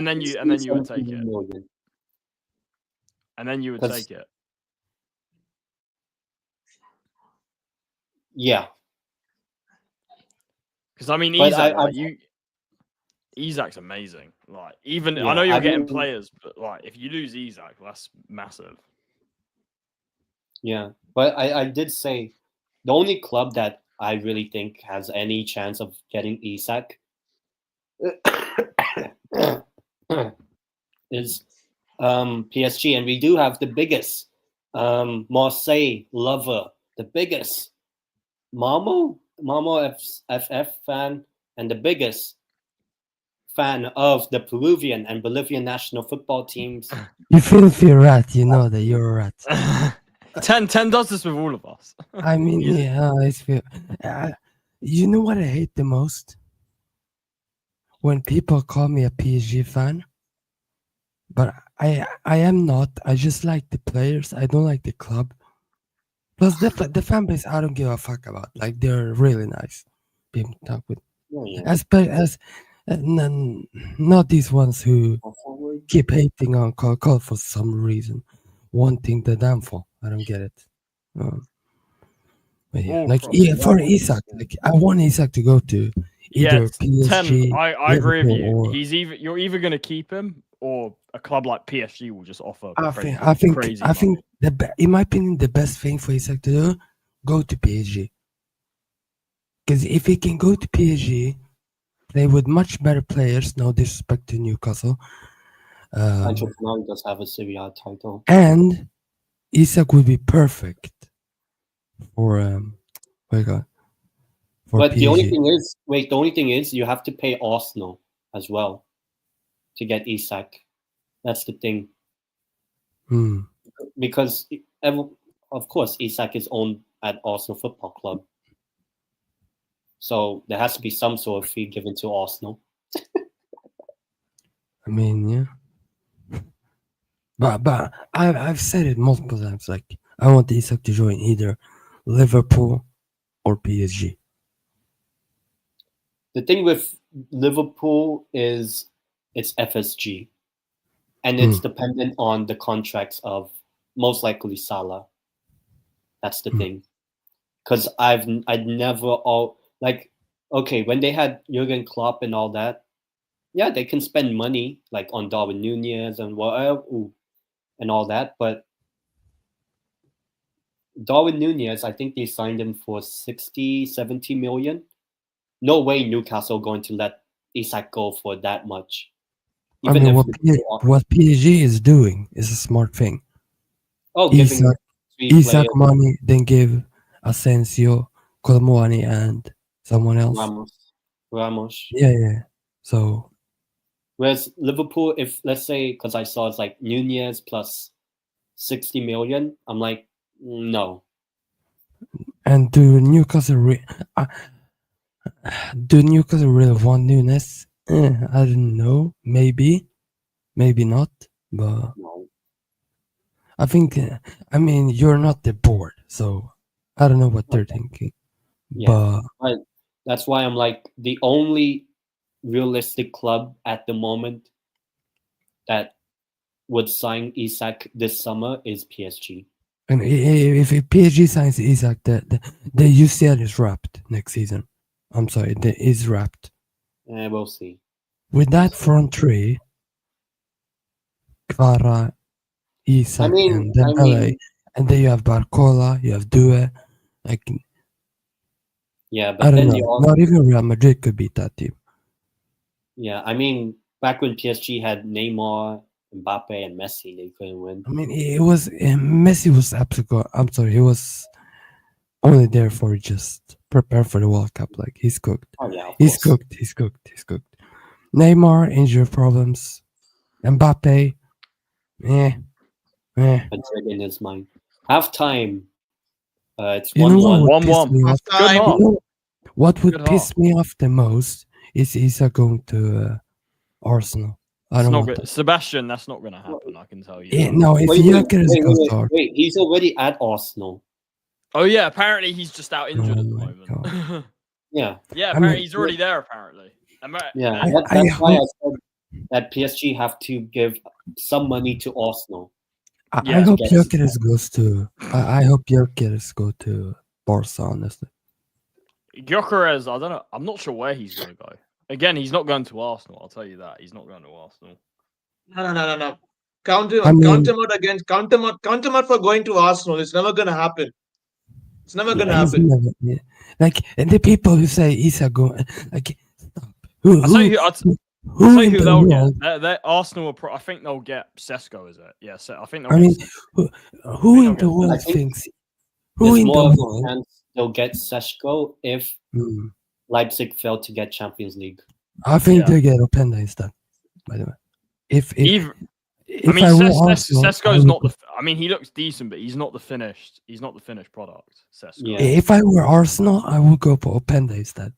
then you would take it. Million. And then you would take it. Yeah. Because I mean, Isak's amazing. Like, even I know you're getting players, but like if you lose Isak, that's massive. Yeah, but I did say the only club that I really think has any chance of getting Isak is PSG, and we do have the biggest Marseille lover, the biggest Mamo FF fan, and the biggest fan of the Peruvian and Bolivian national football teams. You filthy rat, you know that you're a rat. 10 does this with all of us. I mean, yeah, it's you know what I hate the most? When people call me a PSG fan, but I am not. I just like the players. I don't like the club. Plus, the fan base, I don't give a fuck about. Like, they're really nice people to talk with. As not these ones who keep hating on call for some reason, wanting the downfall. I don't get it. For Isak, like I want Isak to go to either PSG. 10, I agree with you. You're either going to keep him or a club like PSG will just offer I crazy, think crazy I think money. in my opinion the best thing for Isak to do, go to PSG. Because if he can go to PSG, play with much better players, no disrespect to Newcastle, Manchester United does have a Serie A title. and Isak would be perfect for for But PSG. the only thing is, you have to pay Arsenal as well to get Isak. That's the thing. Because, of course, Isak is owned at Arsenal Football Club. So there has to be some sort of fee given to Arsenal. I mean, yeah. But I've said it multiple times. Like, I want Isak to join either Liverpool or PSG. The thing with Liverpool is it's FSG, and it's dependent on the contracts of most likely Salah. That's the thing. Because I'd never okay, when they had Jurgen Klopp and all that, yeah, they can spend money like on Darwin Nunez and whatever and all that, but Darwin Nunez, I think they signed him for 60, 70 million. No way Newcastle going to let Isak go for that much. I mean, what PSG is doing is a smart thing. Giving Isak money, then give Asensio, Colomwani, and someone else. Ramos. Yeah. So, whereas Liverpool, if let's say, because I saw it's like Nunez plus 60 million, I'm like, no. And do Newcastle really want Nunez? I don't know. Maybe not. But no. I think, I mean, you're not the board, so I don't know what they're thinking. Yeah, but that's why I'm like, the only realistic club at the moment that would sign Isak this summer is PSG. And if PSG signs Isak, the UCL is wrapped next season. I'm sorry, it is wrapped. We'll see. With that front three, Kvara, Isak, and Dembele, and then you have Barcola, you have Due. Like, yeah, but I don't then know. Not even Real Madrid could beat that team. Yeah, I mean, back when PSG had Neymar, Mbappe, and Messi, they couldn't win. I mean, Messi was absolutely. I'm sorry, he was only there for just prepare for the World Cup. Like, he's cooked. Oh yeah, He's cooked. Neymar, injury problems. Mbappe, Madrid in his mind. Half time. It's you know what 1-1. What would piss me off the most is Isak going to Arsenal. I don't want that. Sebastian, that's not going to happen. I can tell you. Yeah, no, if Gyökeres goes to wait, he's already at Arsenal. Oh yeah, apparently he's just out injured at the moment. Yeah. Yeah, apparently he's already there. Apparently. Yeah, that's why I said that PSG have to give some money to Arsenal. I hope Gyökeres goes to. I hope Gyökeres go to Barca. Honestly, Gyökeres, I don't know. I'm not sure where he's going to go. Again, he's not going to Arsenal. I'll tell you that he's not going to Arsenal. No. Count him out for going to Arsenal. It's never going to happen. It's never going to happen. Like, and the people who say Isak go, like, stop. I'll tell you who they'll get. Arsenal, I think they'll get Sesko, is it? Yeah, I think they'll get who in the world thinks? Who in the world? They'll get Sesko if Leipzig fail to get Champions League. I think they get Openda instead, by the way. If Sesko's not the. I mean, he looks decent, but he's not the finished. He's not the finished product. Sesko. Yeah. If I were Arsenal, I would go for Openda instead.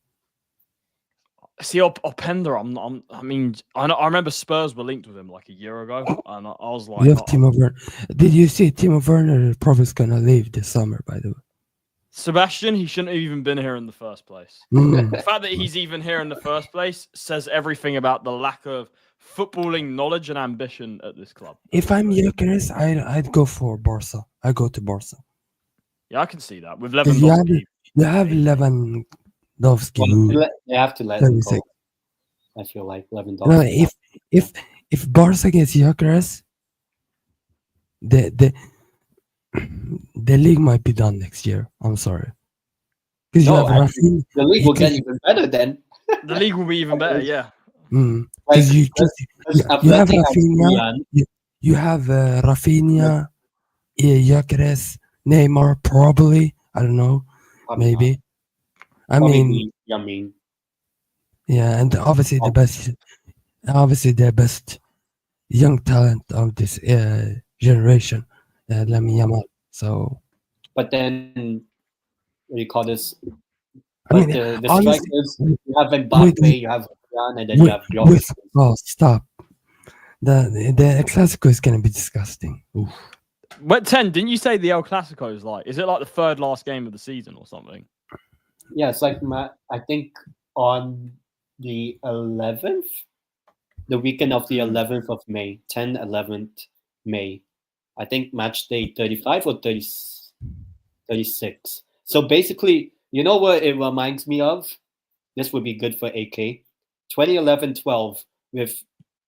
See, Openda, I remember Spurs were linked with him like a year ago, and I was like, "You have Timo Werner." Did you see Timo Werner probably is gonna leave this summer? By the way, Sebastian, he shouldn't have even been here in the first place. The fact that he's even here in the first place says everything about the lack of footballing knowledge and ambition at this club. If I'm Gyökeres, I'd go for Barca. I go to Barca. Yeah, I can see that with Lewandowski. You have Lewandowski. They have to let him go. I feel like Lewandowski. No, if Barca gets Gyökeres, the league might be done next year. I'm sorry, because you No, have actually, Rafinha. the league will get Because even better then. The league will be even better. Yeah. Like, because you have Atleti has Rafinha, Milan. you have Rafinha, Gyökeres, Neymar, probably. I don't know, Probably not. maybe. I Probably mean, Yamin. yeah, and obviously the best young talent of this generation, Lamine Yamal. So But then, what do you call this? I But mean, the honestly, strikers, you have with Mbappe, you have Jan, and then you with, have Gyökeres. oh, stop. The El Clasico is gonna be disgusting. Oof. But 10, didn't you say the El Clasico is like? Is it like the third last game of the season or something? Yeah, it's like I think on the 11th, the weekend of the 11th of May, 10, 11th May. I think match day 35 or 30, 36. So basically, you know what it reminds me of? This would be good for AK. 2011-12, with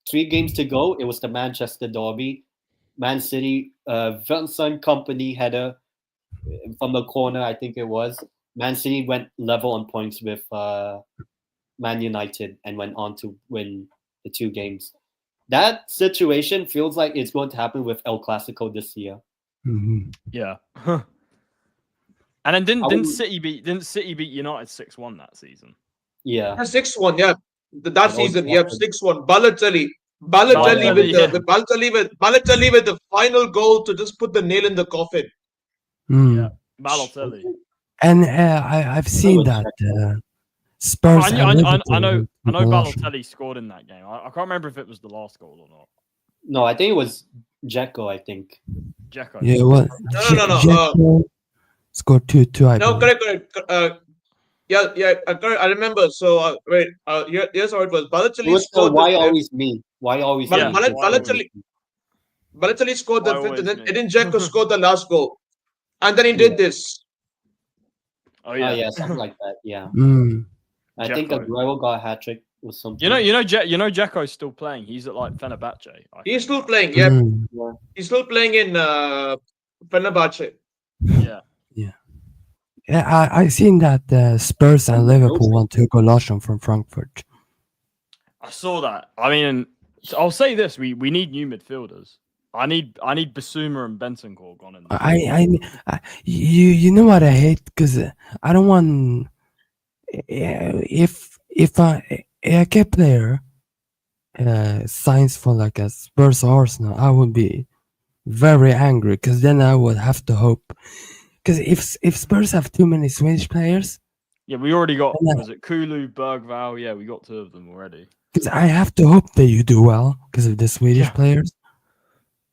3 games to go, it was the Manchester Derby. Man City, Vincent Company header from the corner, I think it was. Man City went level on points with Man United and went on to win the 2 games. That situation feels like it's going to happen with El Clasico this year. Mhm. Yeah. And then didn't wouldn't- City beat United 6-1 that season? Yeah. 6-1, yeah. That Old season, yeah, Trafford. 6-1. Balotelli Balotelli, yeah. Balotelli with the final goal to just put the nail in the coffin. Mm. Yeah. Balotelli. And I've seen would that check Spurs and I Liverpool know went to Balotelli. Balotelli scored in that game. I can't remember if it was the last goal or not. No, I think it was Dzeko, I think. Dzeko. Yeah, well, No. Dzeko scored 2-2, I No, believe. correct. Correct. I remember. So wait, here's how it was. It Balotelli was the scored the why fifth. always me? Why always Bal- Yeah, me? Bal- why always Balotelli, Balotelli scored the Why fifth, and always then me? Edin Dzeko scored the last goal, and then he did this. Oh Oh yeah. yeah, something like that. Yeah. Mm. I think Dzeko. Aguero got a hat trick or something. You know Dzeko's still playing. He's at like Fenerbahce. He's still playing. Yeah, Mm. Yeah. he's still playing in Fenerbahce. Yeah. Yeah, I seen that Spurs and Liverpool want Hugo Larsson from Frankfurt. I saw that. I mean, I'll say this: we need new midfielders. I need Basuma and Bentancur gone in. You know what I hate, because I don't want if a key player signs for like a Spurs or Arsenal, I would be very angry, because then I would have to hope. Because if Spurs have too many Swedish players, Yeah, we already got. Yeah. Was it Kulu, Bergvall? Yeah, we got 2 of them already. because I have to hope that you do well because of the Swedish Yeah. players.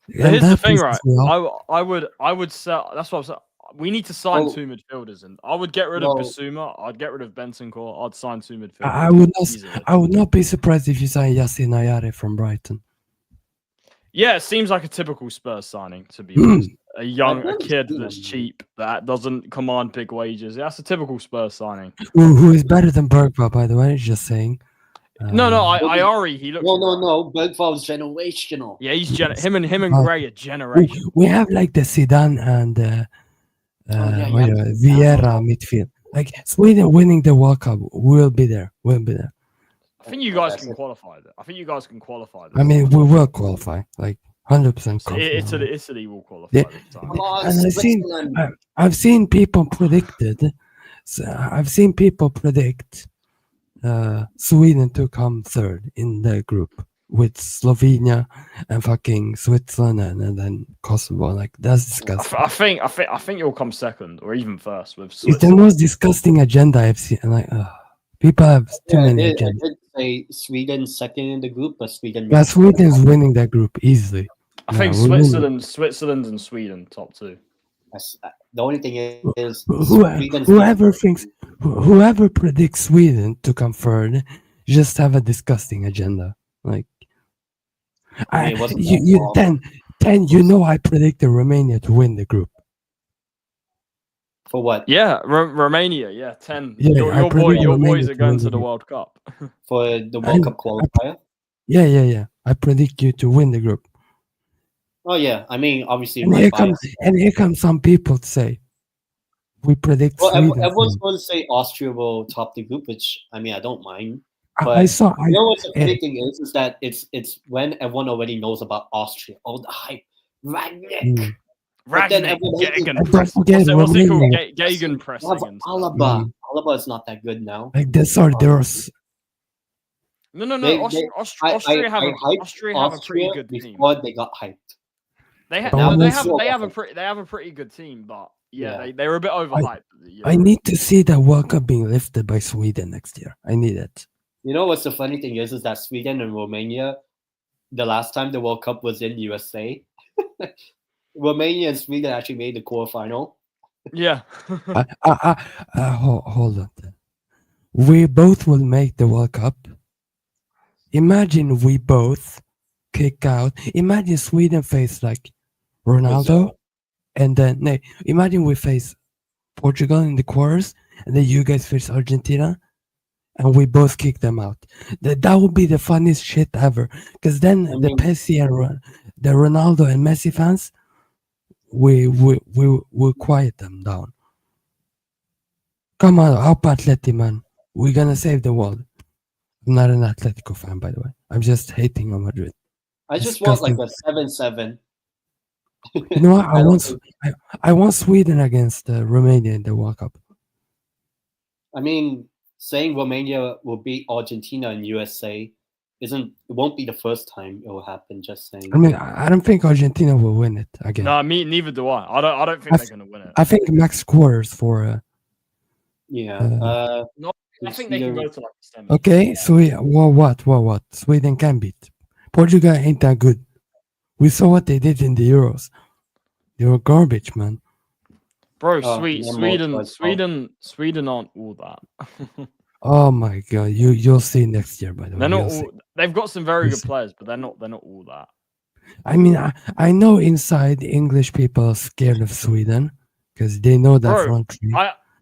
But here's the thing, pisses right? me off. I would sell. That's what I'm saying. We need to sign Oh. 2 midfielders, and I would get rid No. of Basuma. I'd get rid of Bentancur. I'd sign 2 midfielders. I would not be surprised if you sign Yasin Ayare from Brighton. Yeah, it seems like a typical Spurs signing, to be Mm. honest. A never kid seen that's him. cheap, that doesn't command big wages. That's a typical Spurs signing. Who is better than Bergvall, by the way? Just saying. No, Uh, Iari, he looks. alright. No. Bergvall's generational. Yeah, he's him and Oh. Gray are generation. We have like the Zidane and Vieira midfield. Like Sweden winning the World Cup, we'll be there. We'll be there. I think you guys That's can it. qualify that. I think you guys can qualify that. I mean, we will qualify. Like 100% confident. Italy will qualify Yeah. this time. Come on, And Switzerland. I've seen people predicted. I've seen people predict Sweden to come third in the group with Slovenia and fucking Switzerland and then Kosovo. Like that's disgusting. I think you'll come second or even first with It's the Switzerland. most disgusting agenda I've seen. And like, people have too Yeah, many I agendas. did say Sweden second in the group, but Sweden. Yeah, Sweden's winning that group easily. I think No, we're Switzerland and Sweden top 2. The only thing is Sweden's Whoever predicts Sweden to come third just have a disgusting agenda. Like, it wasn't that long. you know I predicted Romania to win the group. For what? Yeah, Romania. Yeah, 10. Yeah, your I your predict boys Romania are to going win to the the group. World Cup. For the World Cup qualifier? Yeah. I predict you to win the group. Oh yeah, I mean obviously And my here bias. comes some people to say we predict Well, Sweden. everyone's going to say Austria will top the group, which I mean I don't mind. I But saw. you know what the eh, funny thing is that it's when everyone already knows about Austria. Oh, the hype, Ragnick. But then Ragnick, everyone hates Gegen it. Don't press. forget What's it called? Romania. Gegen They pressing have and stuff. Alaba. Alaba is not that good now. Like this, sorry, there was. No. They- Austria have I hyped Austria have a pretty Austria good team. before they got hyped. They But have also- they have a pretty good team, but Yeah. they were a bit overhyped. I need to see the World Cup being lifted by Sweden next year. I need it. You know what's the funny thing is that Sweden and Romania, the last time the World Cup was in USA, Romania and Sweden actually made the quarterfinal. Yeah. Hold on. We both will make the World Cup. Imagine we both kick out. Imagine Sweden face like Ronaldo, and then imagine we face Portugal in the quarters, and then you guys face Argentina, and we both kick them out. That would be the funniest shit ever. Because then I the mean- Messi and the Ronaldo and Messi fans, we will quiet them down. Come on, up Atleti, man. We're gonna save the world. I'm not an Atletico fan, by the way. I'm just hating on Madrid. I just want like Disgusting. a 7-7. You know what? I don't think- I want Sweden against Romania in the World Cup. I mean, saying Romania will beat Argentina and USA it won't be the first time it will happen. Just saying. I mean, I don't think Argentina will win it again. No, neither do I. I don't think they're gonna win it. I think max quarters for. Yeah. I think they can go to like semi. Okay, so what? Sweden can beat. Portugal ain't that good. We saw what they did in the Euros. They were garbage, man. Bro, Oh, Sweden aren't all that. Oh my god, you'll see next year. By the way, They're not you'll see. all, they've got some very You'll good see. players, but they're not all that. I mean, I know inside English people are scared of Sweden because they know that Bro, front three.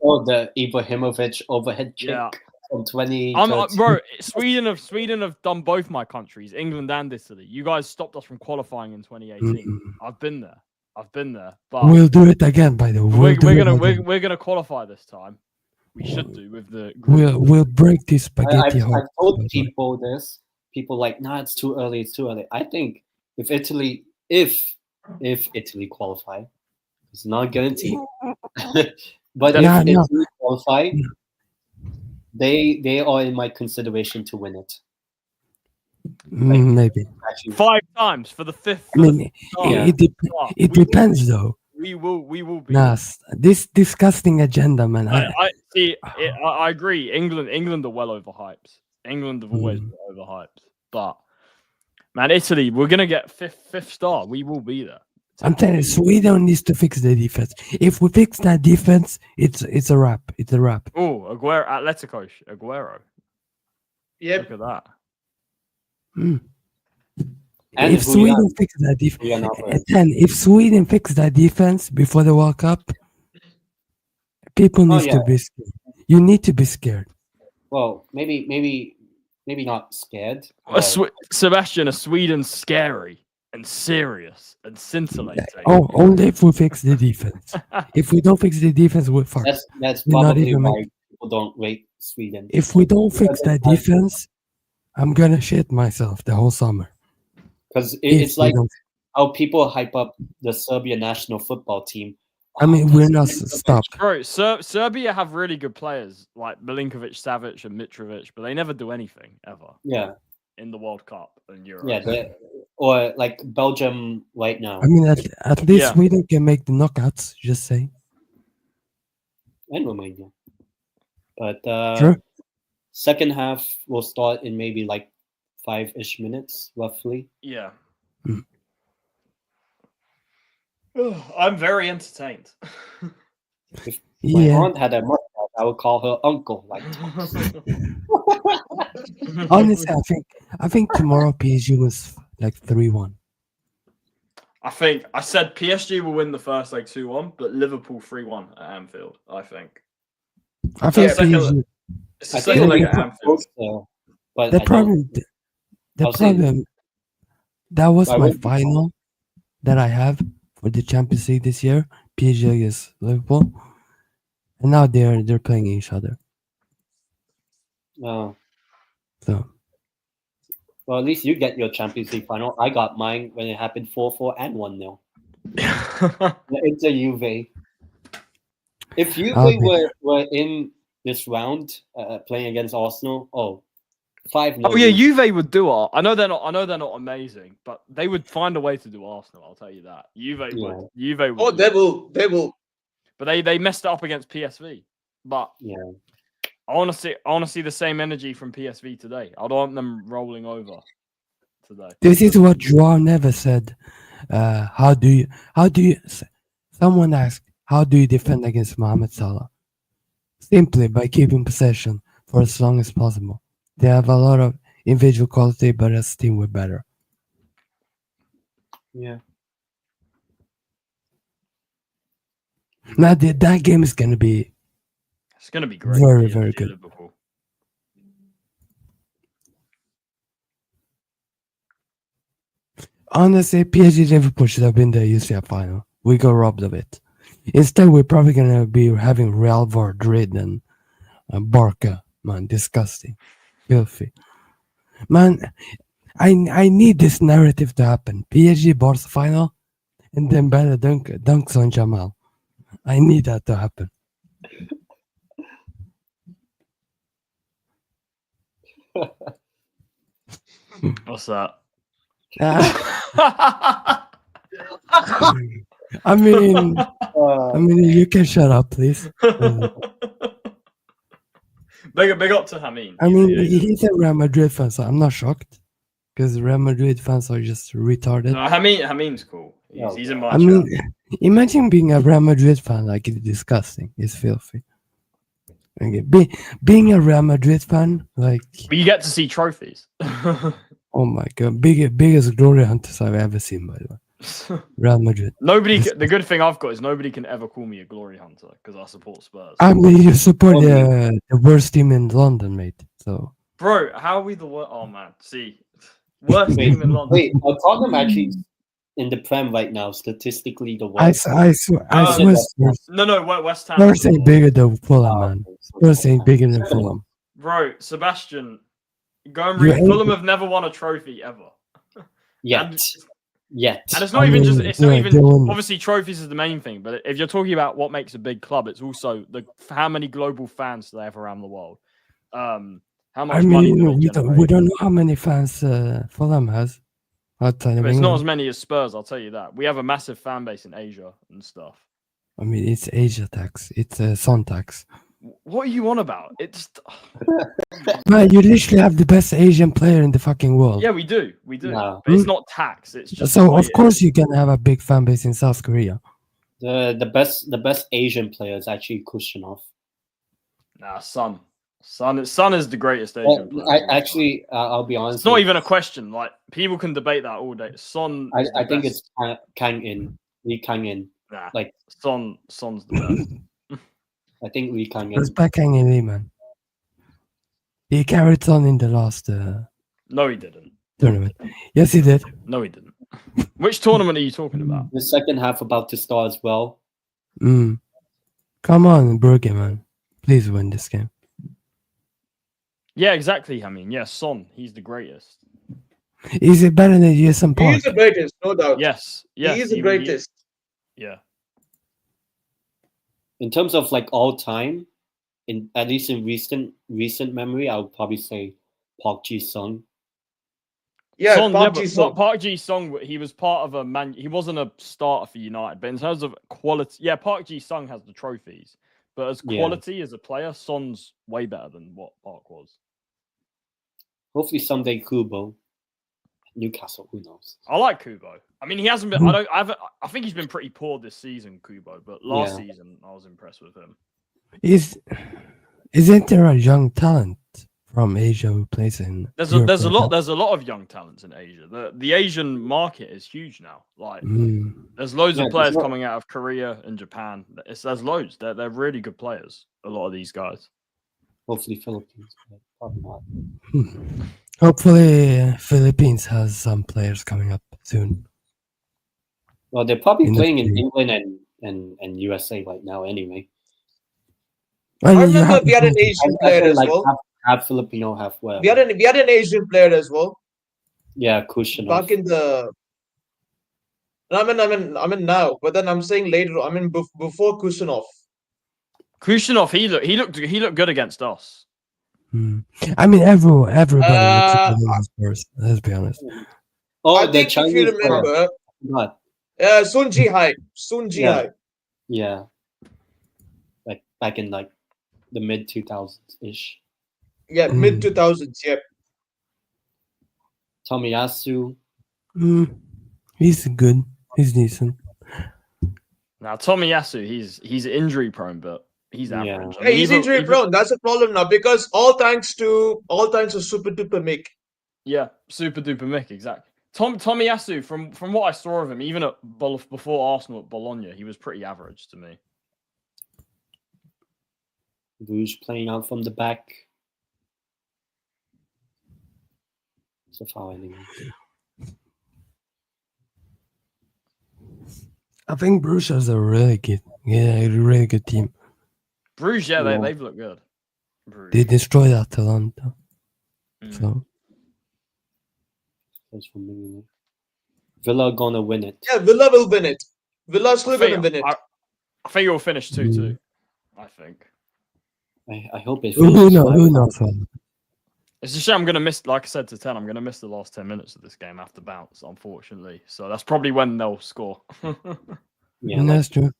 Oh, the Ibrahimovic overhead kick Yeah. from 20. Bro, Sweden have done both my countries, England and Italy. You guys stopped us from qualifying in 2018. I've been there. But We'll do it again. By the way, we're gonna qualify this time. We should do with the group. We'll break this spaghetti. I've told people this. People like, nah, it's too early. It's too early. I think if Italy qualify, it's not guaranteed. But if Italy qualify, they are in my consideration to win it. Maybe Actually, 5 times for the 5th. I mean, it depends though. We will be. Nah, this disgusting agenda, man. I agree. England are well overhyped. England have always been overhyped. But man, Italy, we're gonna get fifth star. We will be there. I'm telling you, Sweden needs to fix the defense. If we fix that defense, it's a wrap. It's a wrap. Oh, Aguero. Yep. Look at that. And If Sweden fix that defense before the World Cup, people need to be scared. You need to be scared. Well, maybe not scared. Sebastian, are Sweden scary and serious and scintillating? Oh, only if we fix the defense. If we don't fix the defense, we're fucked. That's We're not probably even why people don't rate Sweden. If we don't fix that defense, I'm gonna shit myself the whole summer. Because it's like how people hype up the Serbia national football team. I mean, we're not stopped. Bro, Serbia have really good players like Milinkovic, Savic, and Mitrovic, but they never do anything ever. Yeah. In the World Cup and Euros. Yeah, or like Belgium right now. I mean, at least Sweden can make the knockouts. Just saying. And Romania. But sure. Second half will start in maybe like 5-ish minutes, roughly. Yeah. I'm very entertained. If my aunt had a mustache, I would call her uncle. Like, honestly, I think tomorrow PSG was like 3-1. I said PSG will win the first like 2-1, but Liverpool 3-1 at Anfield. I think PSG. It's the second leg at Anfield. But the problem That was I my would- final that I have for the Champions League this year. PSG against Liverpool, and now they're playing each other. Oh. So Well, at least you get your Champions League final. I got mine when it happened 4-4 and 1-0. It's a Juve. If Juve I'll be- were in this round playing against Arsenal, 5-0. Oh yeah, Juve would do it. I know they're not amazing, but they would find a way to do Arsenal. I'll tell you that. Juve would. Juve would. Oh, do they it. will. They will. But they messed it up against PSV. But Yeah. I want to see the same energy from PSV today. I don't want them rolling over today. this is what Joao never said. How do you? Someone asked, how do you defend against Mohamed Salah? Simply by keeping possession for as long as possible. They have a lot of individual quality, but as a team, we're better. Yeah. Now that game is gonna be It's going to be great. Very, PSG very good. Liverpool. honestly PSG Liverpool should have been the UCL final. We got robbed of it. Instead, we're probably gonna be having Real Madrid and Barca. Man, disgusting, filthy. Man, I need this narrative to happen. PSG Barca final, and then Bella dunks on Jamal. I need that to happen. What's that? I mean, Uh, you can shut up, please. Big up to Hameen. I mean, he's a Real Madrid fan, so I'm not shocked because Real Madrid fans are just retarded. No, Hameen's cool. He's in my I mean, imagine being a Real Madrid fan. Like, it's disgusting. It's filthy. Okay, being a Real Madrid fan, like, But you get to see trophies. oh my god, biggest glory hunters I've ever seen. By the way, Real Madrid. The good thing I've got is nobody can ever call me a glory hunter because I support Spurs. I mean, you support the worst team in London, mate. So, Bro, how are we the worst? Oh man, see, worst team in London. wait, are Tottenham actually in the Prem right now? Statistically, the worst. I swear, Spurs. No, West Ham. Spurs ain't bigger than Fulham, man. Okay, so Spurs ain't bigger than Fulham. Bro, Sebastian, go and You read. hate Fulham have never won a trophy ever. Yet. And it's not even just. It's not even. they won. Obviously, trophies is the main thing, but if you're talking about what makes a big club, it's also how many global fans do they have around the world. How much I money do mean, they we generate? don't know how many fans Fulham has outside of But it's not England. as many as Spurs, I'll tell you that. We have a massive fan base in Asia and stuff. I mean, it's Asia tax. It's Sun tax. What are you on about? It's Man, you literally have the best Asian player in the fucking world. yeah, we do, No. but it's not tax. It's just So the way of it course is. you can have a big fan base in South Korea. The best Asian player is actually Kushyanov. Nah, Son is the greatest Asian player. I'll be honest. It's not even a question. Like people can debate that all day. Son, is I the think best. it's Kang In. Lee Kang In. Nah, like- Son's the best. I think Lee Kang In. Respect Kang In Lee, man. He carried on in the last No, he didn't. tournament. Yes, he did. No, he didn't. Which tournament are you talking about? The second half about to start as well. Come on, Brugge, man. Please win this game. Yeah, exactly. I mean, yeah, Son, he's the greatest. Is it better than Jason He Park? is the greatest, no doubt. Yes, He is the greatest. Yeah. In terms of like all time, at least in recent memory, I would probably say Park Ji-sung. Yeah, Son, Park but Ji-sung. Park Ji-sung, he was part of a man. He wasn't a starter for United, but in terms of quality, yeah, Park Ji-sung has the trophies, but as Yeah. quality as a player, Son's way better than what Park was. Hopefully someday Kubo. Newcastle, who knows? I like Kubo. I mean, he hasn't been. I think he's been pretty poor this season, Kubo. But last season, I was impressed with him. Isn't there a young talent from Asia who plays in? There's a lot of young talents in Asia. The Asian market is huge now. Like there's loads of players coming out of Korea and Japan. There's loads. They're really good players. A lot of these guys. Hopefully Philippines, but probably not. Hopefully, Philippines has some players coming up soon. Well, they're probably In the playing in league. England and USA right now anyway. I I mean, you remember have we had an Asian I player feel as like well. half Filipino, half whatever. We had an Asian player as well Yeah, Kushinov. back in the. I mean now, but then I'm saying later. I mean before Kusanov. Khrushchev, he looked good against us. I mean, everybody looks Uh, good in Spurs. Let's be honest. Oh, I the think if you Chinese player. remember, What? Sun Jihai. Sun Jihai. Yeah. Like back in like the mid 2000s ish. Yeah, mid 2000s. Yep. Tomiyasu. He's good. He's decent. Now Tomiyasu, he's injury prone, but he's Yeah. average. I Yeah, mean, he's even- injury even- prone. That's a problem now because all thanks to Super Duper Mick. Yeah, super duper Mick, exactly. Tomiyasu, from what I saw of him, even before Arsenal at Bologna, he was pretty average to me. Bruges playing out from the back. So far, anyway. I think Bruges is a really good team. Bruges, yeah, Yeah. they've looked good. Bruges. They destroyed Atalanta. So That's from England. Villa gonna win it. Yeah, Villa will win it. Villa's I still think, gonna win it. I think it will finish 2-2. I think. I hope it who finishes knows? 5-5. Who knows? It's a shame I'm going to miss, like I said to 10, I'm going to miss the last 10 minutes of this game after bounce, unfortunately. So that's probably when they'll score. Yeah, That's true.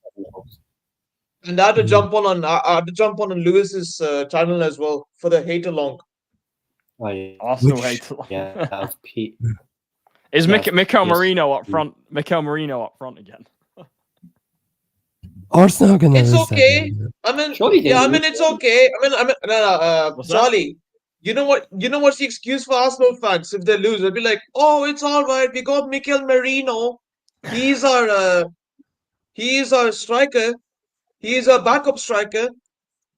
And I had to jump on Lewis's channel as well for the hate along. Arsenal Which- hate. Yeah, of Pete. Is Yeah, Mikel yes. Marino up front? Mikel Marino up front again. Arsenal gonna It's lose that okay. game. I mean, Surely they yeah, I lose. mean it's okay. What's that? Charlie, you know what's the excuse for Arsenal fans if they lose? They'll be like, oh, it's all right. We got Mikel Marino. He's our striker. He's our backup striker.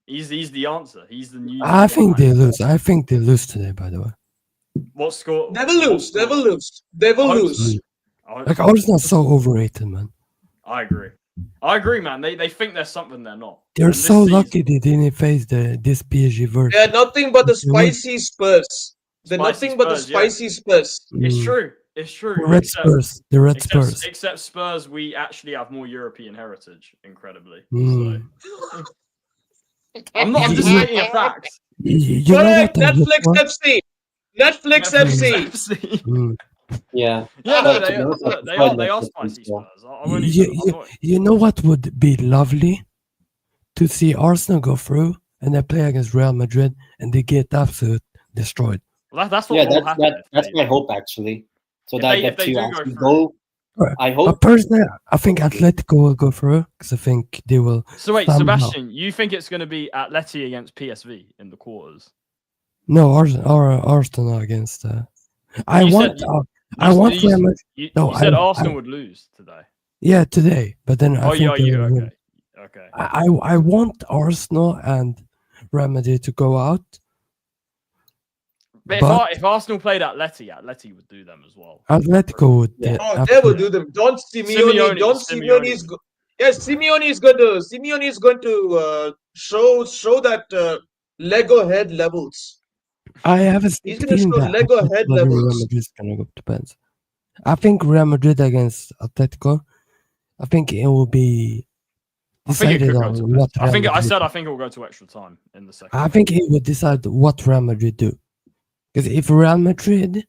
He's the answer. He's the new. I think they lose. I think they lose today. By the way, What score? They will lose. They will lose. They will I hope lose. so. I hope like so. Arsenal's so overrated, man. I agree, man. They think there's something they're not. They're And this so season- lucky they didn't face this PSG version. They're nothing but the They win. spicy Spurs. They're Spicy nothing but the Spurs, yeah. spicy Spurs. It's Mm. true. It's true. The Red Spurs. The Red Spurs. Except Spurs, we actually have more European heritage, incredibly. Mm. So. I'm just stating a fact. You know Correct. what? I look Netflix for? FC. Netflix FC. Mm. Yeah. Yeah, no, But they to be honest, are. They are Netflix spicy as well. Spurs. I'm only- You, I'm not- you know what would be lovely? To see Arsenal go through and they play against Real Madrid and they get absolutely destroyed. Well, that's what Yeah, will happen. that's my hope actually. So If that I they- get if they to do go actually through. go. Right. I But hope. personally, I think Atletico will go through because I think they will. So wait, somehow- Sebastian, you think it's going to be Atleti against PSV in the quarters? No, Arsenal against. I You want. said- I want you, Real Madrid. you, No, you said I- Arsenal would lose today. Yeah, today. But then I Oh, think yeah, they you will win. okay. I want Arsenal and Real Madrid to go out. But if Arsenal played Atleti would do them as well. Atletico would. Yeah. Oh, they will do them. Don Simeone. Simeone is go- Yes, Simeone is going to show that Lego head levels. I have a He's gonna feeling show that Lego Atletico head and Real levels. Madrid is gonna go. Depends. I think Real Madrid against Atletico. I think it will be I think it decided could go on to. what I think Real Madrid. I think it will go to extra time in the second. I think it will decide what Real Madrid do. Because if Real Madrid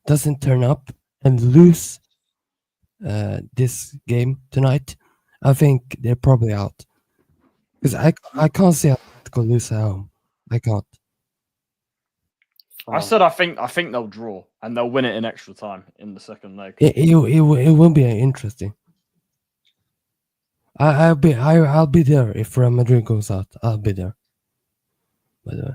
doesn't turn up and lose this game tonight, I think they're probably out. Because I can't see Atletico lose at home. I can't. I said I think they'll draw and they'll win it in extra time in the second leg. It will be interesting. I'll be there if Real Madrid goes out. I'll be there. By the way.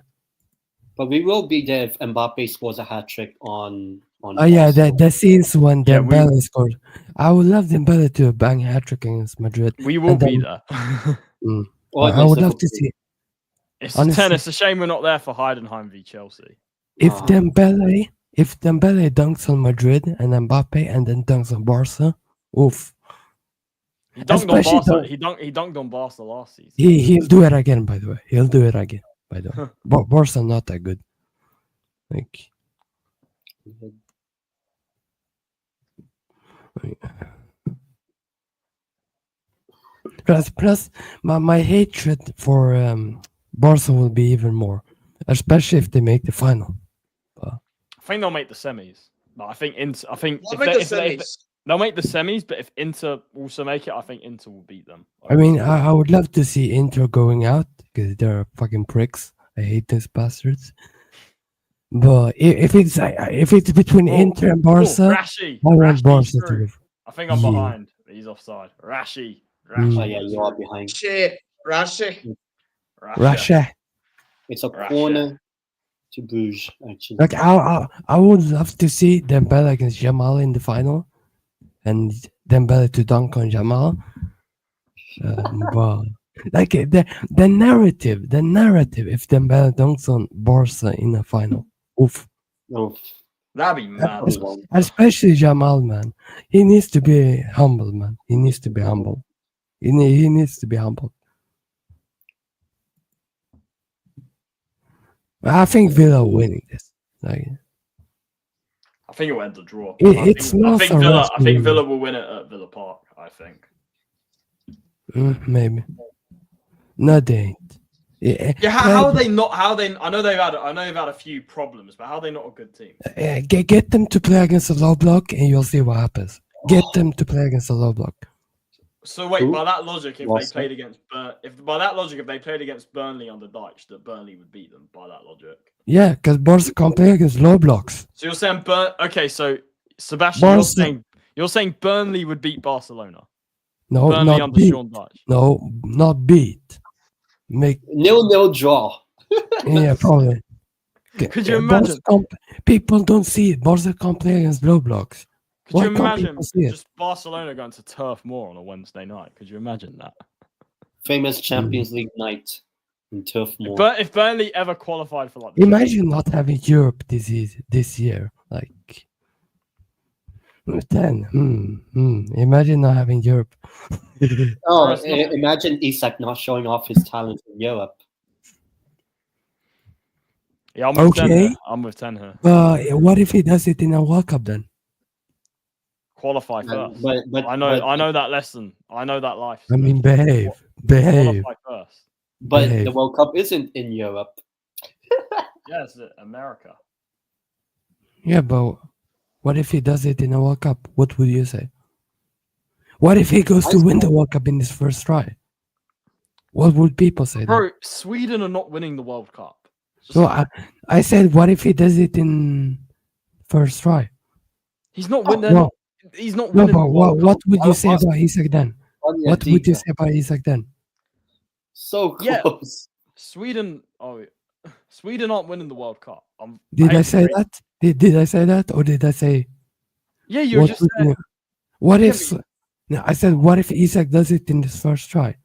But we will be there if Mbappe scores a hat trick on. Oh yeah, the scenes when Yeah, we- Dembele scored. I would love Dembele to bang a hat trick against Madrid. We will And be then- there. Or I would against love to Liverpool. see It's Honestly- tennis. It's a shame we're not there for Heidenheim v Chelsea. if Ah. Dembele if Dembele dunks on Madrid and Mbappe and then dunks on Barca, oof. He dunked Especially on Barca. the- He dunked on Barca last season. He'll do it again, by the way. He'll do it again, by the way. Barca not that good. Like, plus my hatred for Barca will be even more, especially if they make the final. I think they'll make the semis. But I think Inter. I think What if make they, the if they, semis? they'll make the semis, but if Inter also make it, I think Inter will beat them. I mean, I would love to see Inter going out because they're fucking pricks. I hate those bastards. But if it's between Inter and Barca, Rashi. I want Rashi's Barca to through. win. I think I'm Yeah. behind. He's offside. Rashi. Mm. Oh yeah, you are behind. Shit, Rashi. Russia. It's a Russia. corner to Bruges, actually. Like I would love to see Dembele against Jamal in the final, and Dembele to dunk on Jamal. But like the narrative, if Dembele dunks on Barca in the final, oof. Oh, That'd be mad. That'd be one. Especially Jamal, man. He needs to be humble, man. He needs to be humble. He needs to be humble. I think Villa winning this. Like, I think it'll end a draw. It I smells think so Villa. I rusty. think Villa will win it at Villa Park. I think. maybe. No, they ain't. Yeah, how are they not? How they? I know they've had a few problems, but how are they not a good team? Get them to play against a low block, and you'll see what happens. Get them to play against a low block. So wait, Who? by that logic, if Lost they played against if they played against Burnley under Dyche, that Burnley would beat them. By that logic. Yeah, because Barca can't play against low blocks. So you're saying Okay, so Sebastian, Barca- you're saying Burnley would beat Barcelona. No, Burnley not under beat. Sean Dyche. No, not beat. Make 0-0 draw. yeah, probably. Could you Barca imagine? people don't see it. Barca can't play against low blocks. Could Why you can't imagine people see it? just Barcelona going to Turf Moor on a Wednesday night? Could you imagine that? Famous Champions League night in Turf Moor. But if Burnley ever qualified for like the Imagine not having Europe this year. Like 10. Imagine not having Europe. Oh, it's not- imagine Isak not showing off his talent in Europe. Yeah, I'm with 10 Okay. here. I'm with 10 here. What if he does it in a World Cup then? Qualify first. But I know that lesson. I know that life. I mean, behave. Qualify first. But the behave. World Cup isn't in Europe. Yeah, it's America. Yeah, but what if he does it in a World Cup? What would you say? What if he goes to win the World Cup in his first try? What would people say then? Bro, Sweden are not winning the World Cup. So I said, what if he does it in first try? He's not winning. No, He's not no, winning. but the World what Cup. would you say I'll- about Isak then? What would you say about Isak then? So Yeah. close. Sweden aren't winning the World Cup. Did I hate to say break- that? Did I say that, or did I say Yeah, you were what? just would saying. you- what Yeah, if? No, I said, what if Isak does it in his first try?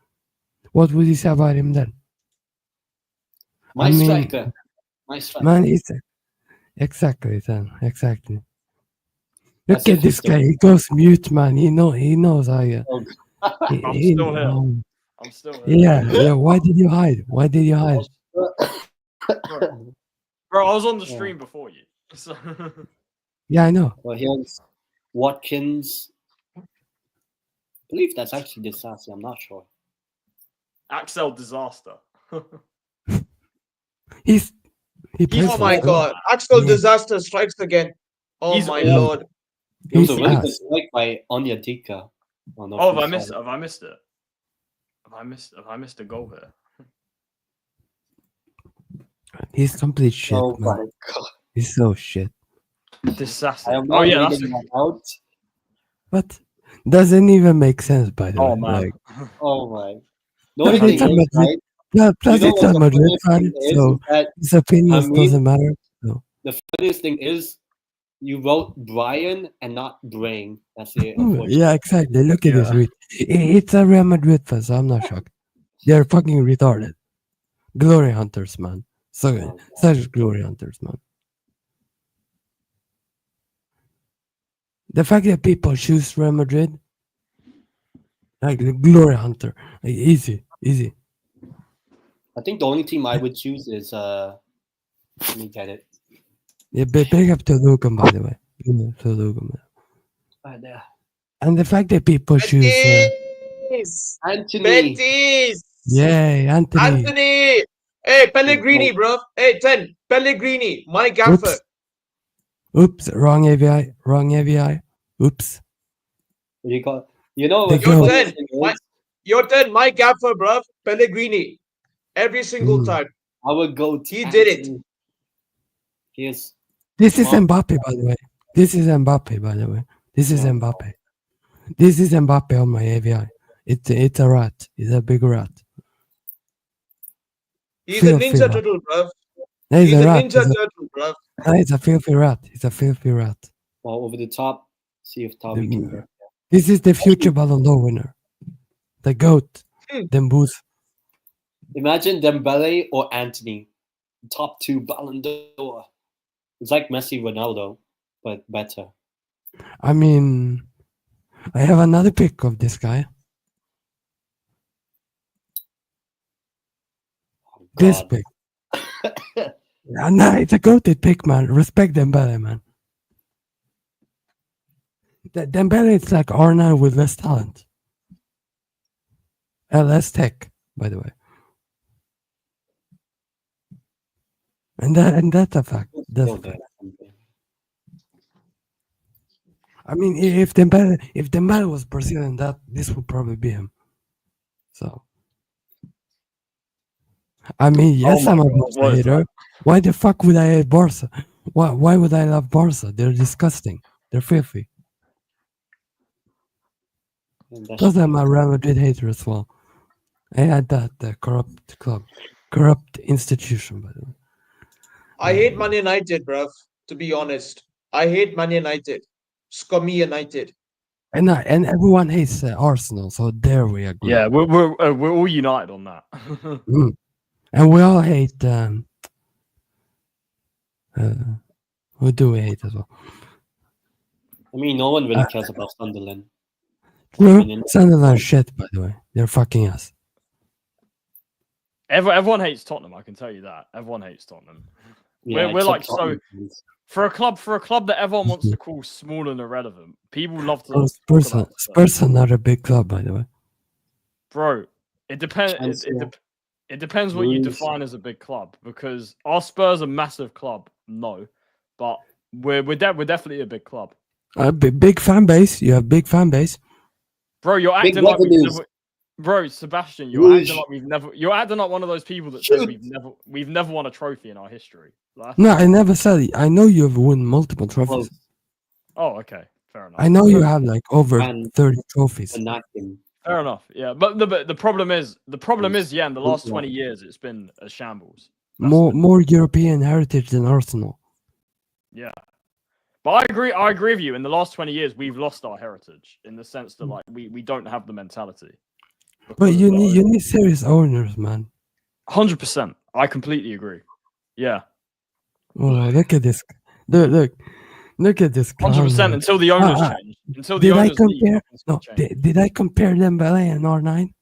What would you say about him then? My I mean, striker. My striker. Man, Isak. Exactly, then. Exactly. That's Look at if this he's guy. He goes mute, man. He knows how. Oh, I'm still here. I'm still here. Yeah. Why did you hide? Why did you hide? Bro, I was on the stream before you. So Yeah, I know. Well, here's Watkins. I believe that's actually Disassi. I'm not sure. Axel disaster. He plays Oh for my Villa. god. Axel Yeah. Disaster strikes again. Oh He's my awful. lord. It was a He's really ass. good strike by Onyedika. Oh, have I missed it? Have I missed it? Have I missed a goal here? He's complete shit, Oh man. my god. He's so shit. Disaster. I am Oh not yeah, that's reading that out. But doesn't even make sense, by the oh way. man. Like, Oh my. The But only thing it's a is, Madrid- right? plus You know it's what a the Madrid funniest fan, thing is so that his opinions I mean- doesn't matter. the funniest thing is you wrote Brian and not Brain. That's it. Ooh, unfortunately. yeah, exactly. Look at this Yeah. read. It's a Real Madrid fan, so I'm not shocked. They're fucking retarded. Glory hunters, man. Oh, Such glory hunters, man. The fact that people choose Real Madrid, like the glory hunter, like, easy. I think the only team I would choose is let me get it. Yeah, big up to Lucan, by the way. To Lucan. There. And the fact that people choose, Betis! Anthony. Betis! yay, Anthony. Anthony! Hey, Pellegrini, bro. Hey, 10. Pellegrini. My gaffer. Oops, wrong AVI. Oops. You got. You know The what? goat. Your 10. Your 10. My gaffer, bro. Pellegrini. Every single time. I would go. He did it. Here's. This is Mbappe, by the way. This is Mbappe on my AVI. It's a rat. It's a big rat. He's a ninja turtle, bro. He's a rat. Ninja turtle, bro. It's a filthy rat. Well, over the top. See if Tommy can get. This is the future Ballon d'Or winner. The GOAT. Dembooz. Imagine Dembele or Anthony. Top 2 Ballon d'Or. It's like Messi, Ronaldo, but better. I mean, I have another pick of this guy. Oh, This God. pick. Nah, it's a goated pick, man. Respect Dembele, man. Dembele is like R9 with less talent. Less tech, by the way. And that's a fact. That's a fact. I mean, if Dembele was Brazilian, this would probably be him. So, I mean, yes, I'm a Barca hater. Why the fuck would I hate Barca? Why would I love Barca? They're disgusting. They're filthy. Plus, I'm a Real Madrid hater as well. I had that corrupt club, corrupt institution, by the way. I hate Man United, bruv. To be honest, I hate Man United. Scummy United. And everyone hates Arsenal, so there we agree. Yeah, we're all united on that. And we all hate. Who do we hate as well? I mean, no one really cares about Sunderland. True. Sunderland shit, by the way. They're fucking us. Everyone hates Tottenham. I can tell you that. Everyone hates Tottenham. Yeah, we're like Tottenham. for a club that everyone wants to call small and irrelevant. People love to. Spurs are not a big club, by the way. Bro, it depends. It depends what you define as a big club. Because are Spurs a massive club? No, but we're definitely a big club. Big fan base. You have big fan base. Bro, you're acting like Bro, Sebastian, you're acting like one of those people that says we've never won a trophy in our history. No, I never said it. I know you've won multiple trophies. Oh, okay, fair enough. I know you have like over 30 trophies. Fair enough, yeah. But the problem is, yeah, in the last 20 years, it's been a shambles. More European heritage than Arsenal. Yeah. But I agree with you. In the last 20 years, we've lost our heritage in the sense that like we don't have the mentality. But you need serious owners, man. 100%. I completely agree. Yeah. Oh, look at this. Look at this. 100% until the owners change. Until the owners did I compare Dembele and R9?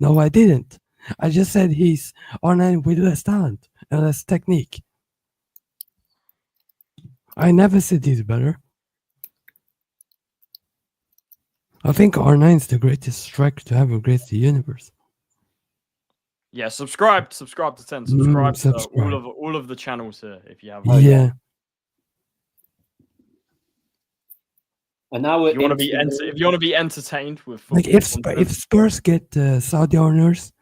No, I didn't. I just said he's R9 with less talent and less technique. I never said he's better. I think R9 is the greatest striker to ever grace the universe. Yeah, subscribe to 10. Subscribe to all of the channels here if you have. Yeah. And now if you want to be entertained with like if Spurs get Saudi owners,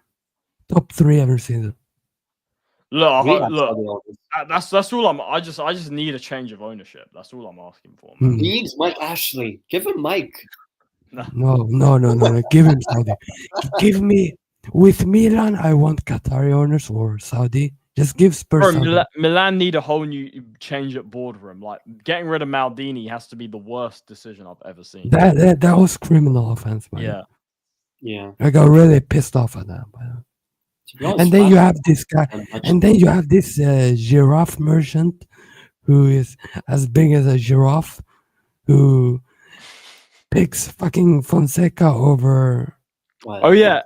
top 3 every season. Look. That's all I just need a change of ownership. That's all I'm asking for. He needs Mike Ashley. Give him Mike. No. Give him Saudi. Give me with Milan. I want Qatari owners or Saudi. Just give Spurs. Bro, Milan need a whole new change at boardroom. Like getting rid of Maldini has to be the worst decision I've ever seen. That was criminal offense, man. Yeah. I got really pissed off at that. And then you have this guy, and then you have this giraffe merchant who is as big as a giraffe, who picks fucking Fonseca over. What? Oh yeah.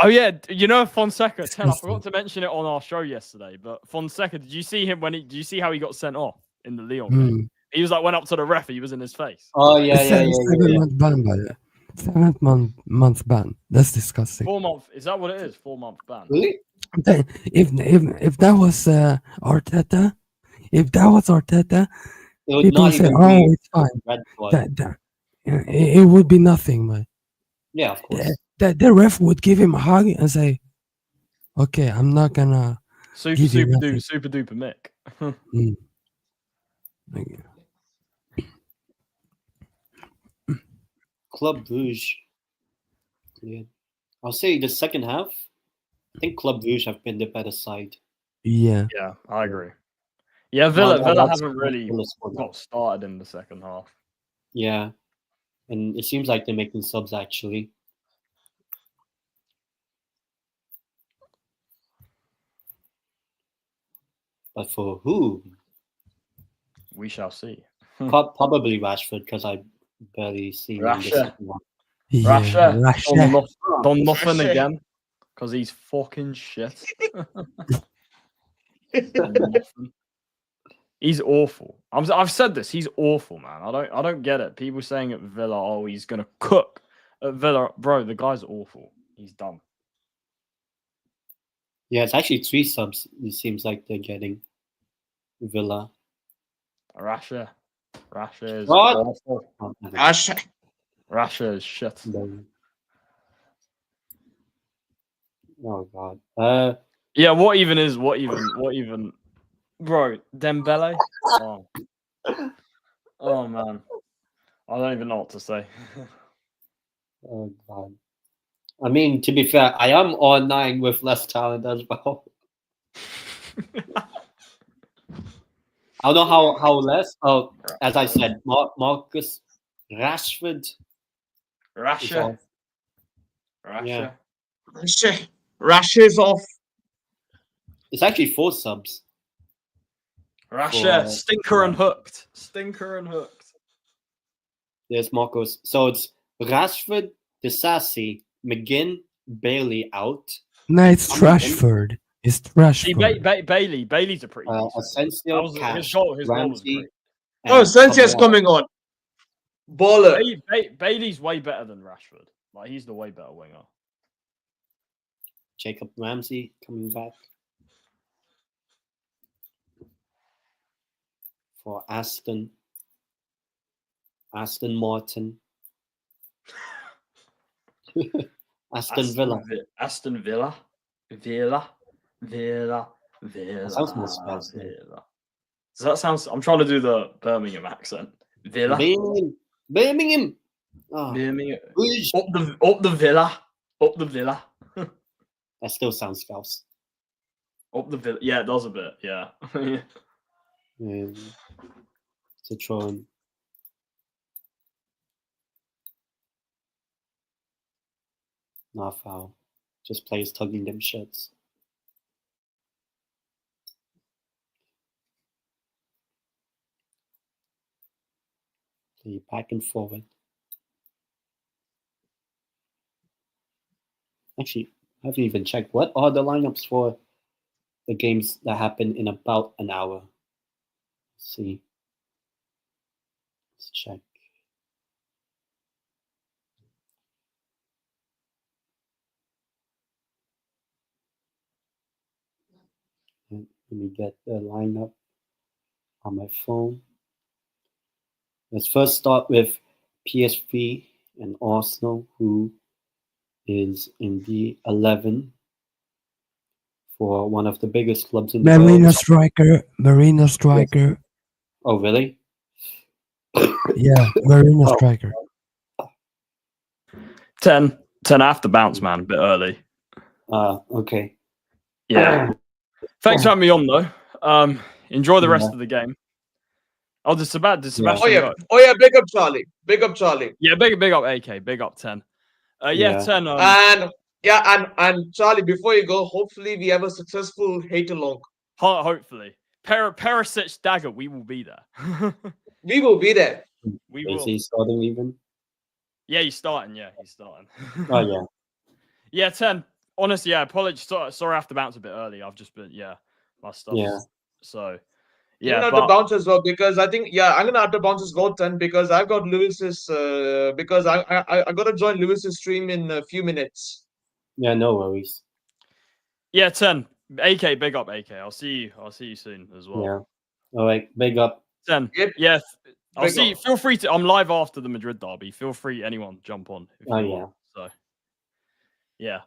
Oh yeah, you know Fonseca. 10. I Disgusting. forgot to mention it on our show yesterday, but Fonseca, did you see him did you see how he got sent off in the Lyon game? Mm. He was like went up to the ref, he was in his face. Oh yeah, yeah, yeah, 7-month ban, by the way. 7-month ban. That's disgusting. 4 month. Is that what it is? 4-month ban. Really? I'm telling you, if that was Arteta, It would people not say, even "Oh, be it's fine." red flag. It would be nothing, man. Yeah, of course. The ref would give him a hug and say, "Okay, I'm not gonna." Super Give you duper Mick. Mm. Like, Club Brugge. Yeah. I'll say the second half. I think Club Brugge have been the better side. yeah. Yeah, I agree. Yeah, Villa that's- haven't really Villa's scored got started in the second half. Yeah, and it seems like they're making subs actually. But for who? We shall see. Probably Rashford, because I barely seen him in the Rasha. second one. Yeah, Rasha. Done nothing Rasha. again. Because he's fucking shit. Done nothing. He's awful. I've said this. He's awful, man. I don't get it. People saying at Villa, oh, he's gonna cook at Villa, bro. The guy's awful. He's dumb. Yeah, it's actually 3 subs. It seems like they're getting Villa. Rasha is What? awful. Oh, no. Rasha is shit. Oh god. Yeah, what even, bro? Dembele. Oh man, I don't even know what to say. Oh god. I mean, to be fair, I am online with less talent as well. I don't know how less. Oh, as I said, Marcus Rashford. is Rasha. off. Yeah. Rasha is off. It's actually 4 subs. Rasha. For- Stinker and hooked. There's Marcos. So it's Rashford, Disasi, McGinn, Bailey out. No, it's I'm again. Rashford. It's See, Rashford. Bailey's a pretty decent. Asensio, His Cash, goal was Ramsey. great. Oh, Sanche's Cabral. coming on. Baller. Bailey's way better than Rashford. Like, he's the way better winger. Jacob Ramsey coming back for Aston Martin. Aston Villa. Aston Villa. Villa. That sounds more spicy. Villa. Does that sound? I'm trying to do the Birmingham accent. Villa. Birmingham. Oh, Birmingham. Bruges. Up the Villa. Up the Villa. That still sounds Scouse. Up the Villa. Yeah, it does a bit. Yeah. Citroen. Not foul. Just players tugging them shirts. Play back and forward. Actually, I haven't even checked. What are the lineups for the games that happen in about an hour? Let's see. Let's check. Let me get the lineup on my phone. Let's first start with PSV and Arsenal, who is in the 11 for one of the biggest clubs in the Marina world. striker. Oh, really? Yeah, Marina Oh. striker. 10 after bounce, man. A bit early. Okay. Yeah. Thanks for having me on, though. Enjoy the rest Yeah. of the game. Oh, did Sebastian Oh yeah, big up Charlie. Yeah, big up AK. Big up 10. Yeah. 10. And Charlie, before you go, hopefully we have a successful hate along. Hopefully. Perisic dagger, we will be there. We will be there. We Is will. he starting even? Yeah, he's starting. Yeah, he's starting. Oh yeah. Yeah, 10. Honestly, yeah, apologies. Sorry, I have to bounce a bit early. I've just been, my stuff. Yeah. So, You're yeah, gonna have to but bounce as well because I think I'm gonna have to bounce as well then because I've got Lewis's because I gotta join Lewis's stream in a few minutes. Yeah, no worries. yeah, 10. AK, big up, AK. I'll see you soon as well. Yeah. All right. Big up. 10. Yep. Yeah, I'll Big see. up. Feel free to. I'm live after the Madrid derby. Feel free, anyone, jump on if you Oh, want. So, yeah.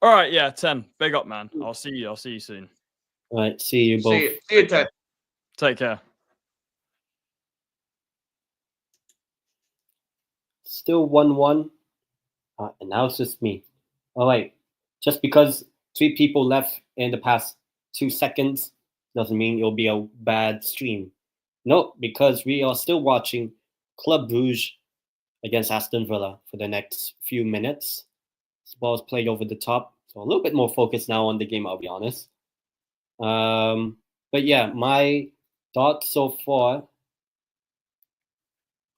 All right. Yeah, 10. Big up, man. I'll see you soon. All right. See you both. See you, Ted. Take care. Still 1-1. And now it's just me. All right. Just because 3 people left in the past 2 seconds doesn't mean it'll be a bad stream. No, because we are still watching Club Brugge against Aston Villa for the next few minutes. This ball is played over the top. So a little bit more focused now on the game, I'll be honest. But yeah, my thoughts so far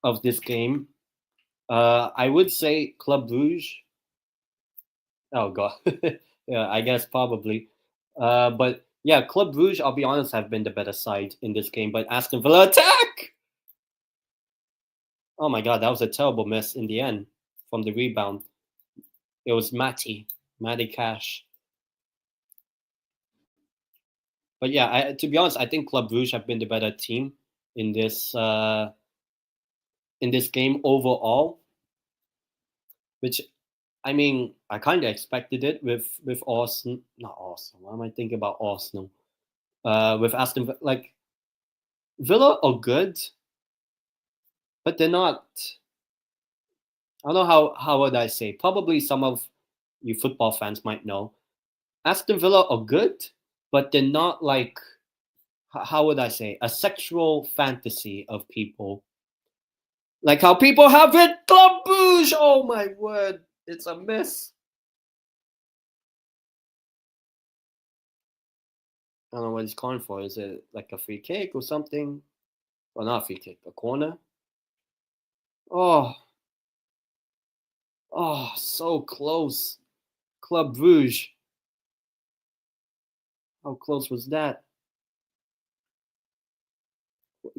of this game, I would say Club Brugge. Oh god, yeah, I guess probably. But yeah, Club Brugge, I'll be honest, have been the better side in this game. But Aston Villa attack! Oh my god, that was a terrible miss in the end from the rebound. It was Matty Cash. But yeah, to be honest, I think Club Brugge have been the better team in this game overall. Which, I mean, I kind of expected it with Arsenal. Not Arsenal. Why am I thinking about Arsenal? With Aston Villa, like Villa are good, but they're not. I don't know how would I say. Probably some of you football fans might know. Aston Villa are good, but they're not like, how would I say, a sexual fantasy of people. Like how people have it, Club Brugge. Oh my word, it's a miss. I don't know what he's calling for. Is it like a free kick or something? Well, not a free kick, a corner. Oh, so close. Club Brugge. How close was that?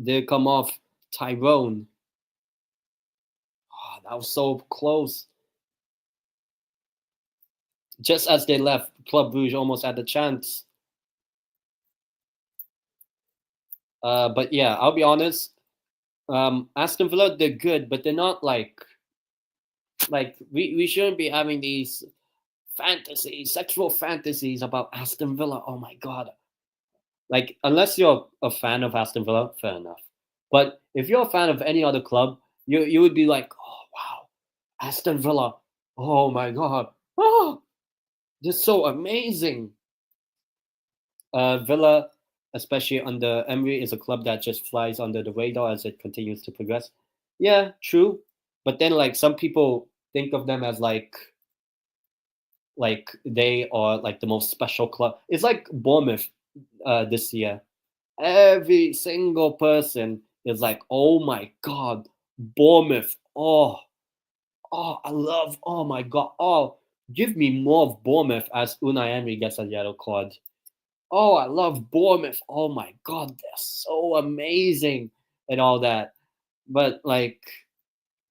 Did it come off Tyrone? Oh, that was so close. Just as they left, Club Brugge almost had the chance. But yeah, I'll be honest. Aston Villa, they're good, but they're not like we shouldn't be having these sexual fantasies about Aston Villa. Oh my god. Like, unless you're a fan of Aston Villa, fair enough. But if you're a fan of any other club, you would be like, oh wow, Aston Villa. Oh my god. Oh, they're so amazing. Villa, especially under Emery, is a club that just flies under the radar as it continues to progress. Yeah, true. But then like some people think of them as like they are like the most special club. It's like Bournemouth this year. Every single person is like, oh my god, Bournemouth. Oh, I love. Oh my god. Oh, give me more of Bournemouth as Unai Emery gets a yellow card. Oh, I love Bournemouth. Oh my god, they're so amazing and all that. But like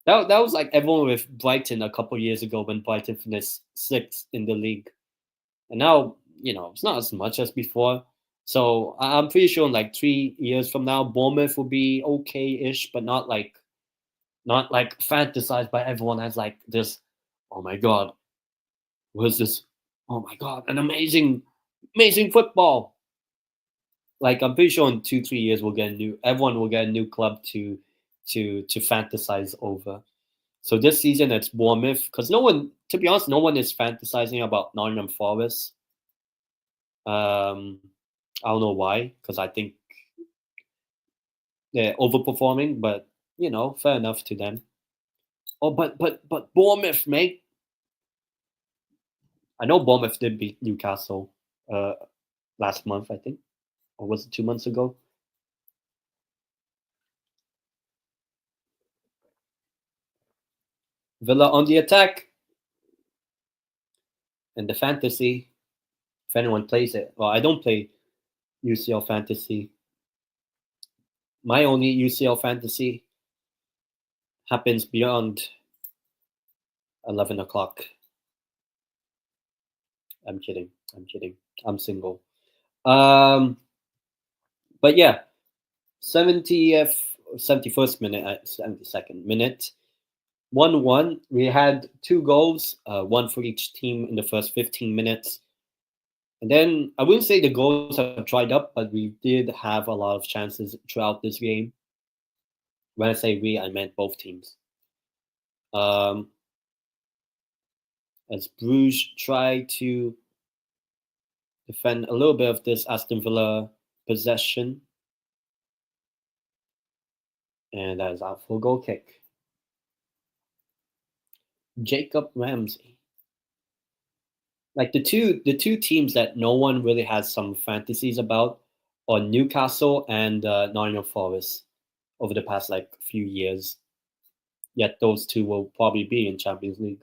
that was like everyone with Brighton a couple years ago when Brighton finished 6th in the league. And now, it's not as much as before. So I'm pretty sure in like 3 years from now, Bournemouth will be okay-ish, but not like fantasized by everyone as like this. Oh my god, what's this? Oh my god, an amazing football. Like I'm pretty sure in 2-3 years everyone will get a new club to fantasize over. So this season it's Bournemouth because to be honest, no one is fantasizing about Nottingham Forest. I don't know why, because I think they're overperforming, but fair enough to them. Oh, but Bournemouth, mate. I know Bournemouth did beat Newcastle last month, I think, or was it 2 months ago? Villa on the attack. And the fantasy, if anyone plays it. Well, I don't play UCL fantasy. My only UCL fantasy happens beyond 11 o'clock. I'm kidding. I'm single. But yeah, 70th, 71st minute, 72nd minute, 1-1. We had 2 goals, one for each team in the first 15 minutes. And then I wouldn't say the goals have dried up, but we did have a lot of chances throughout this game. When I say we, I meant both teams. As Bruges tried to defend a little bit of this Aston Villa possession. And that is out for a goal kick. Jacob Ramsey. Like the two teams that no one really has some fantasies about are Newcastle and Nottingham Forest over the past few years. Yet those two will probably be in Champions League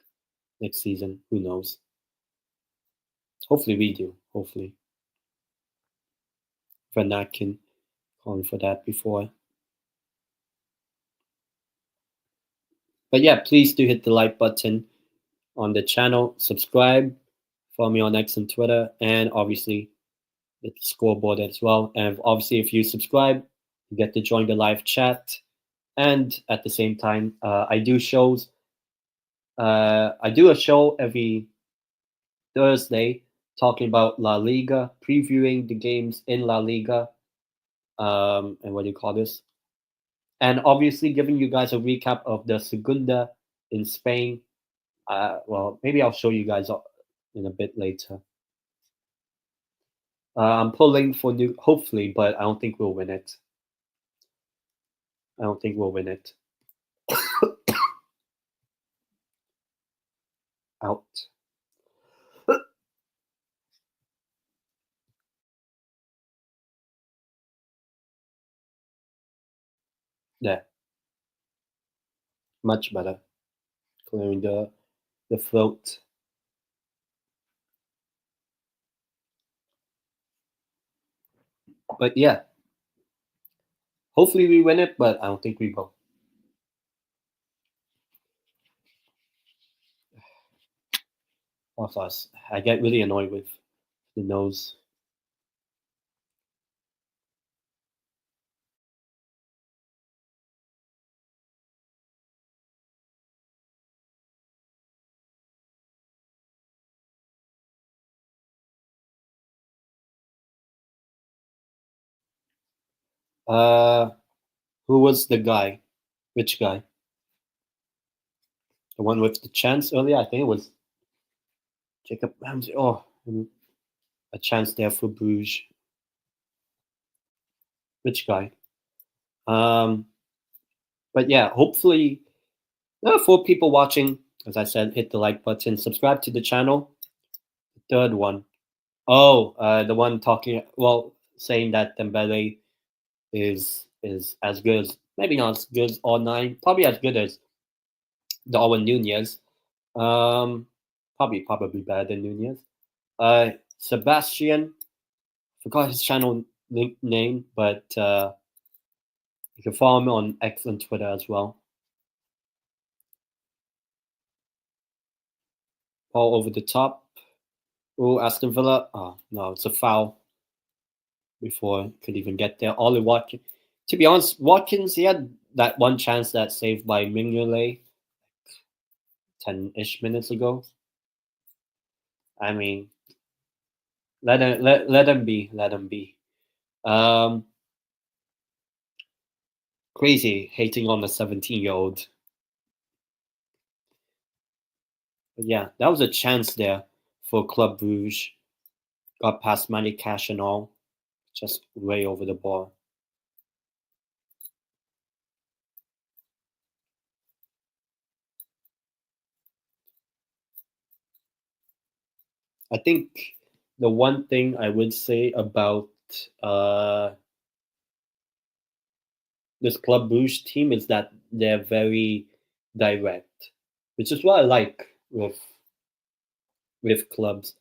next season. Who knows? Hopefully we do. Hopefully. Van Aken calling for that before. But yeah, please do hit the like button on the channel. Subscribe. Follow me on X and Twitter. And obviously the scoreboard as well. And obviously if you subscribe, you get to join the live chat. And at the same time, I do shows. I do a show every Thursday talking about La Liga, previewing the games in La Liga. And what do you call this? And obviously giving you guys a recap of the Segunda in Spain. Well, maybe I'll show you guys in a bit later. I'm pulling for new, hopefully, but I don't think we'll win it. Out. There. Much better. Clearing the throat. But yeah. Hopefully we win it, but I don't think we will. Of us. I get really annoyed with the nose. Who was the guy? Which guy? The one with the chance earlier? I think it was Jacob Ramsey. Oh, a chance there for Bruges. Which guy? But yeah, hopefully, for people watching, as I said, hit the like button, subscribe to the channel. The third one. Oh, the one saying that Dembele is as good as, maybe not as good as R9, probably as good as Darwin Nunez. Probably better than Nunez. Sebastian, forgot his channel name, but you can follow me on X and Twitter as well. Ball over the top. Oh, Aston Villa. Oh, no, it's a foul before it could even get there. Ollie Watkins. To be honest, Watkins, he had that one chance that saved by Mignolet 10-ish minutes ago. I mean, let him be. Crazy hating on the 17-year-old. But yeah, that was a chance there for Club Brugge. Got past Manny Cash and all. Just way over the bar. I think the one thing I would say about this Club Brugge team is that they're very direct. which is what I like with clubs,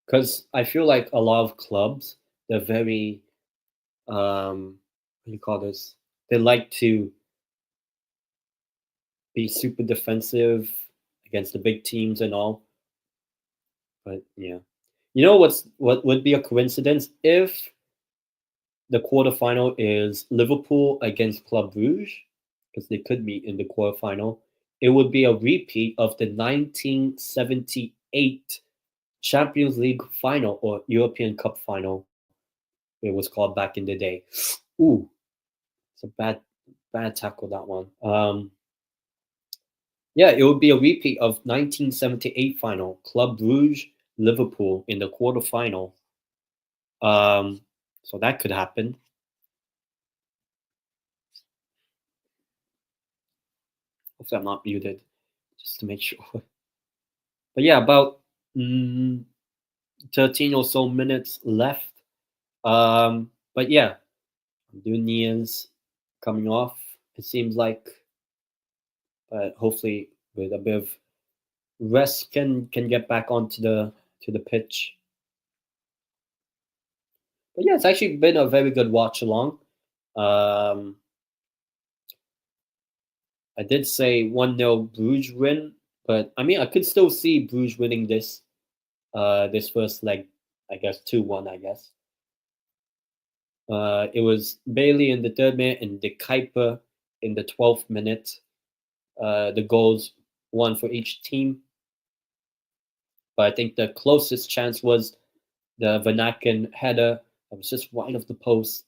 because I feel like a lot of clubs, they're very what do you call this? They like to be super defensive against the big teams and all. But yeah, you know what would be a coincidence if the quarterfinal is Liverpool against Club Brugge, because they could meet in the quarterfinal. It would be a repeat of the 1978 Champions League final or European Cup final. It was called back in the day. Ooh, it's a bad tackle, that one. Yeah, it would be a repeat of 1978 final, Club Brugge Liverpool in the quarterfinal. So that could happen. Hopefully, I'm not muted, just to make sure. But yeah, about 13 or so minutes left. But yeah, Dunia's coming off, it seems like. But hopefully, with a bit of rest, can get back onto the pitch. But yeah, it's actually been a very good watch along. I did say 1-0 Bruges win, but I mean I could still see Bruges winning this this first leg. I guess 2-1. I guess. It was Bailey in the 3rd minute and De Kuyper in the 12th minute. The goals, one for each team. But I think the closest chance was the Van Aken header. That was just wide of the post.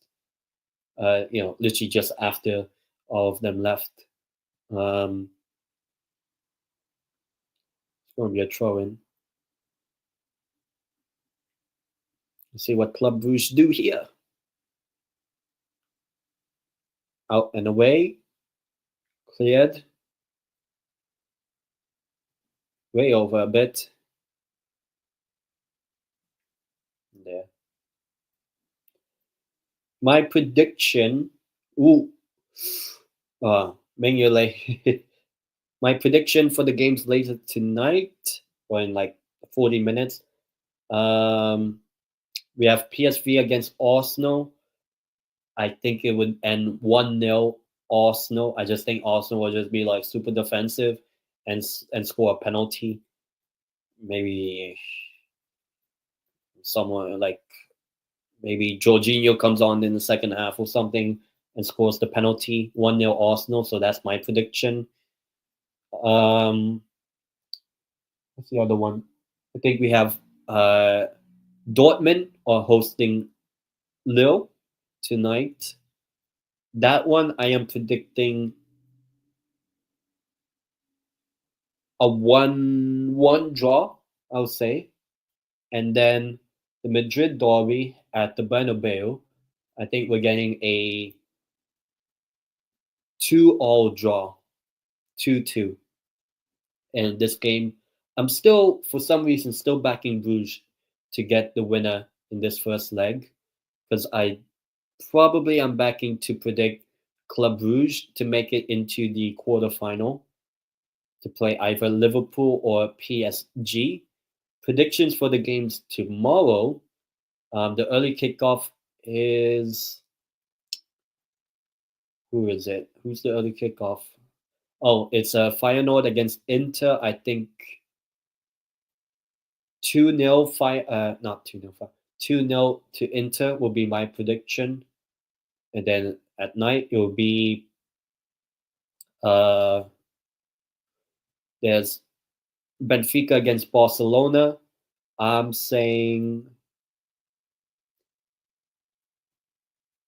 Literally just after all of them left. It's going to be a throw-in. Let's see what Club Brugge do here. Out and away. Cleared. Way over a bit. There. My prediction. Ooh. Mengele. My prediction for the games later tonight, or in like 40 minutes. We have PSV against Arsenal. I think it would end 1-0 Arsenal. I just think Arsenal will just be like super defensive and score a penalty. Maybe someone like maybe Jorginho comes on in the second half or something and scores the penalty. 1-0 Arsenal. So that's my prediction. What's the other one? I think we have Dortmund are hosting Lille tonight. That one I am predicting a 1-1 draw, I'll say. And then the Madrid derby at the Bernabeu, I think we're getting a 2-2 draw. 2-2. And this game, I'm still, for some reason, still backing Bruges to get the winner in this first leg. Because I'm backing to predict Club Brugge to make it into the quarterfinal to play either Liverpool or PSG. Predictions for the games tomorrow. The early kickoff is... Who is it? Who's the early kickoff? Oh, it's Feyenoord against Inter. I think 2-0. Not 2-0. 2-0 to Inter will be my prediction. And then at night it will be there's Benfica against Barcelona. I'm saying,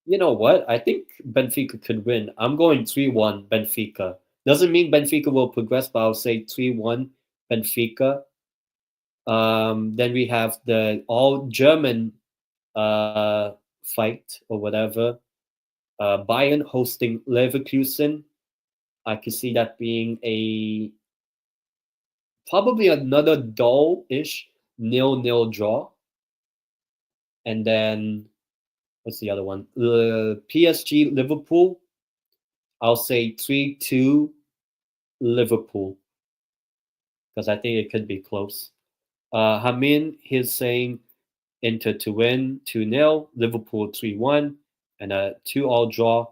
you know what? I think Benfica could win. I'm going 3-1 Benfica. Doesn't mean Benfica will progress, but I'll say 3-1 Benfica. Then we have the all-German fight or whatever. Bayern hosting Leverkusen. I could see that being probably another dull-ish 0-0 draw. And then what's the other one? PSG Liverpool. I'll say 3-2 Liverpool. because I think it could be close. Hamin, he's saying Inter to win 2-0, Liverpool 3-1, and a 2-all draw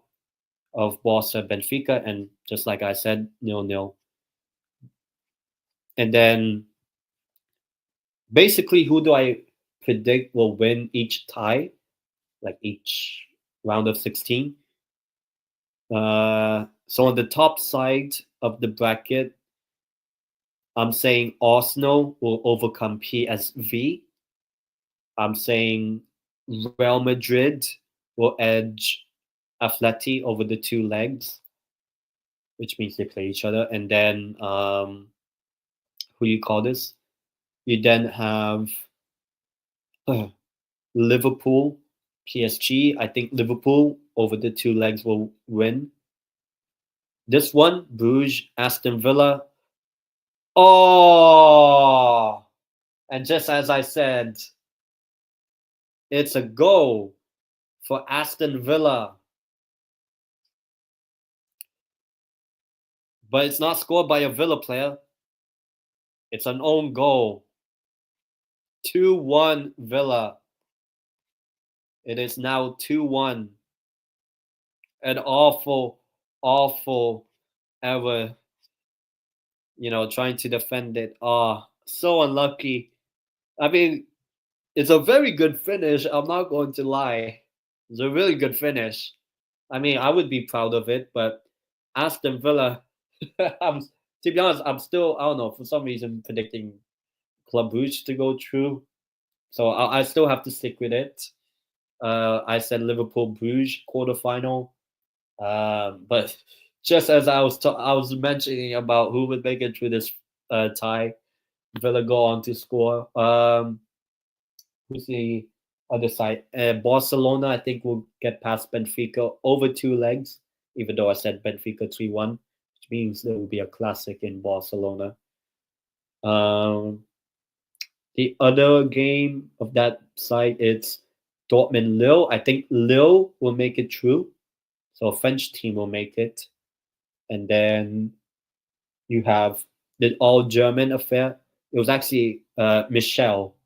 of Barca Benfica, and just like I said, 0-0. And then basically, who do I predict will win each tie, like each round of 16? So on the top side of the bracket, I'm saying Arsenal will overcome PSV. I'm saying Real Madrid will edge Atleti over the two legs, which means they play each other. And then who do you call this? You then have Liverpool, PSG. I think Liverpool over the two legs will win. This one, Bruges, Aston Villa. Oh, and just as I said, it's a goal for Aston Villa. But it's not scored by a Villa player. It's an own goal. 2-1 Villa. It is now 2-1. An awful, awful error. Trying to defend it. So unlucky. I mean, it's a very good finish. I'm not going to lie. It's a really good finish. I mean, I would be proud of it, but Aston Villa, to be honest, I'm still, I don't know, for some reason predicting Club Brugge to go through. So I still have to stick with it. I said Liverpool Bruges quarterfinal. But just as I was mentioning about who would make it through this tie, Villa go on to score. Who's the other side? Barcelona, I think, will get past Benfica over two legs, even though I said Benfica 3-1, which means there will be a classic in Barcelona. The other game of that side, it's Dortmund Lille. I think Lille will make it through. So a French team will make it. And then you have the all-German affair. It was actually Michel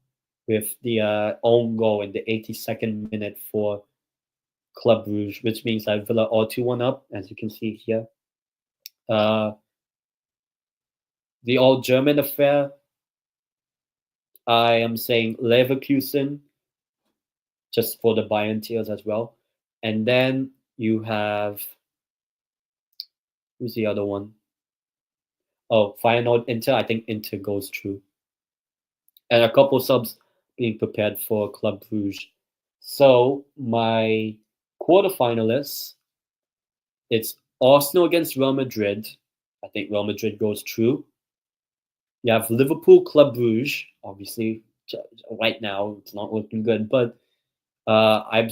with the own goal in the 82nd minute for Club Brugge, which means that Villa are 2-1 up, as you can see here. The all-German affair, I am saying Leverkusen, just for the Bayern tiers as well. And then you have, who's the other one? Oh, Feyenoord Inter. I think Inter goes through. And a couple subs being prepared for Club Brugge. So my quarterfinalists, it's Arsenal against Real Madrid. I think Real Madrid goes through. You have Liverpool Club Brugge. Obviously, right now it's not looking good, but I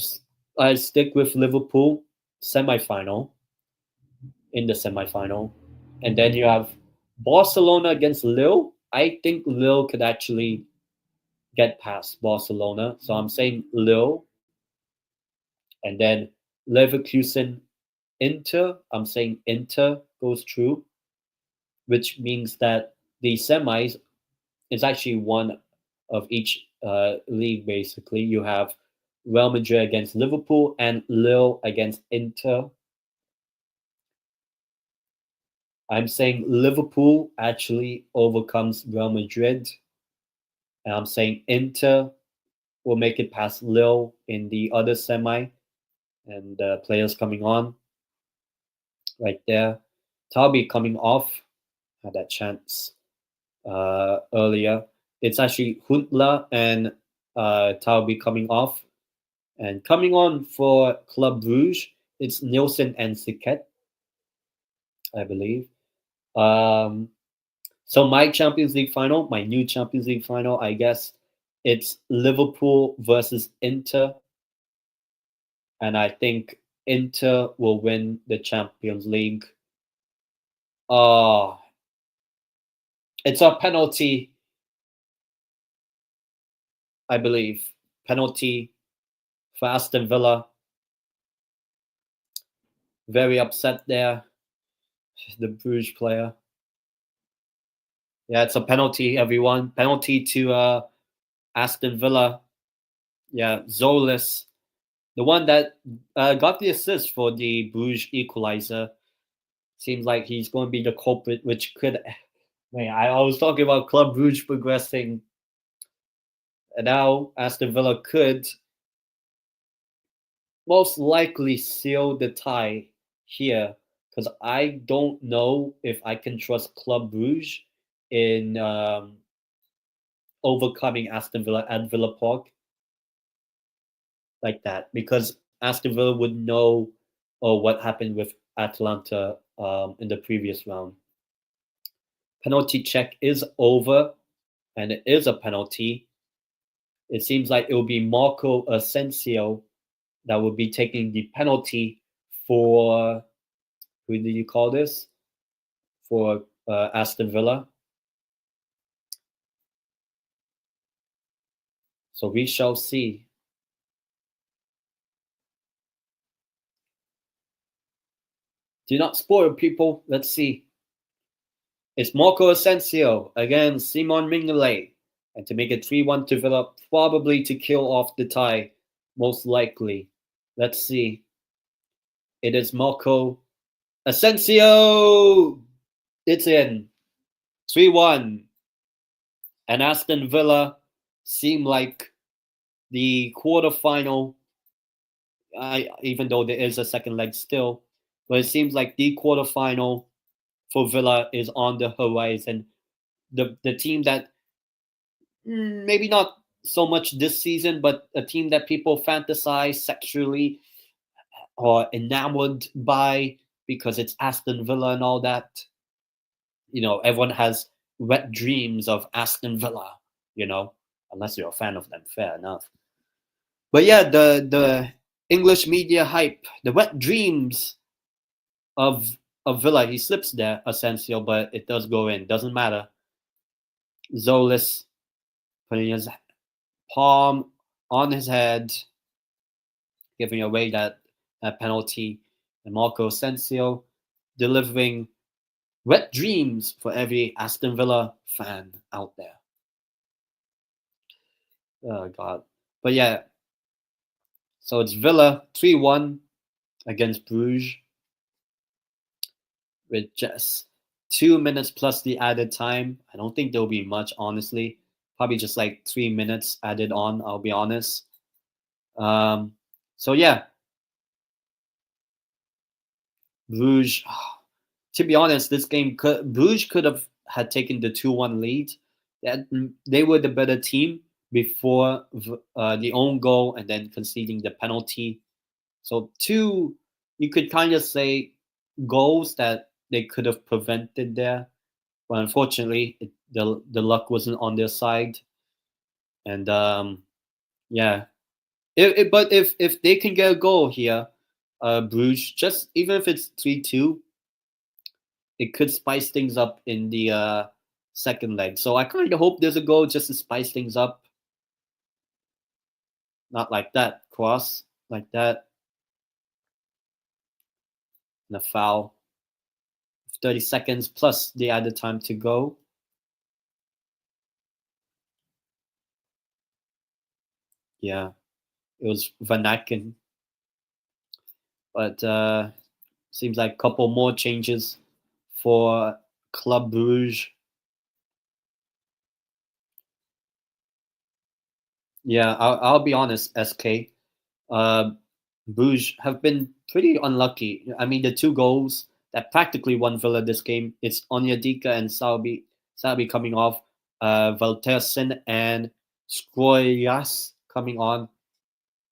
stick with Liverpool semifinal. In the semifinal, and then you have Barcelona against Lille. I think Lille could actually get past Barcelona, so I'm saying Lille. And then Leverkusen Inter. I'm saying Inter goes through, which means that the semis is actually one of each league. Basically, you have Real Madrid against Liverpool and Lille against Inter. I'm saying Liverpool actually overcomes Real Madrid. And I'm saying Inter will make it past Lille in the other semi. And players coming on right there. Talbi coming off. Had that chance earlier. It's actually Huntla and Talbi coming off. And coming on for Club Brugge, it's Nielsen and Siket, I believe. So my Champions League final, my new Champions League final, I guess it's Liverpool versus Inter. And I think Inter will win the Champions League. It's a penalty, I believe. Penalty for Aston Villa. Very upset there, the Bruges player. Yeah, it's a penalty, everyone. Penalty to Aston Villa. Yeah, Zolis, the one that got the assist for the Bruges equalizer. Seems like he's going to be the culprit, which could. Man, I was talking about Club Brugge progressing, and now Aston Villa could most likely seal the tie here, because I don't know if I can trust Club Brugge in overcoming Aston Villa at Villa Park like that, because Aston Villa would know what happened with Atalanta in the previous round. Penalty check is over, and it is a penalty. It seems like it will be Marco Asensio that will be taking the penalty for, who do you call this? For Aston Villa. So we shall see. Do not spoil, people. Let's see. It's Marco Asensio against Simon Mignolet. And to make it 3-1 to Villa, probably to kill off the tie, most likely. Let's see. It is Marco Asensio. It's in. 3-1. And Aston Villa seem like the quarterfinal, even though there is a second leg still, but it seems like the quarterfinal for Villa is on the horizon. The team that maybe not so much this season, but a team that people fantasize sexually or enamored by because it's Aston Villa and all that. You know, everyone has wet dreams of Aston Villa, you know, unless you're a fan of them, fair enough. But yeah, the English media hype, the wet dreams of Villa. He slips there, Asensio, but it does go in. Doesn't matter. Zolis putting his palm on his head, giving away that penalty. And Marco Asensio delivering wet dreams for every Aston Villa fan out there. Oh, God. But yeah, so it's Villa 3-1 against Bruges with just 2 minutes plus the added time. I don't think there'll be much, honestly. Probably just like 3 minutes added on, I'll be honest. So yeah, Bruges. To be honest, this game Bruges could have had taken the 2-1 lead. They were the better team before the own goal and then conceding the penalty. So two, you could kind of say, goals that they could have prevented there, but unfortunately, the luck wasn't on their side. And yeah, but if they can get a goal here, Bruges, just even if it's 3-2, it could spice things up in the second leg. So I kind of hope there's a goal just to spice things up. Not like that, cross, like that. And a foul. 30 seconds plus the added time to go. Yeah, it was Van Aken. But seems like a couple more changes for Club Brugge. Yeah, I'll be honest, SK. Bruges have been pretty unlucky. I mean, the two goals that practically won Villa this game, it's Onyedika and Salbi coming off, Valtersen and Skroyas coming on.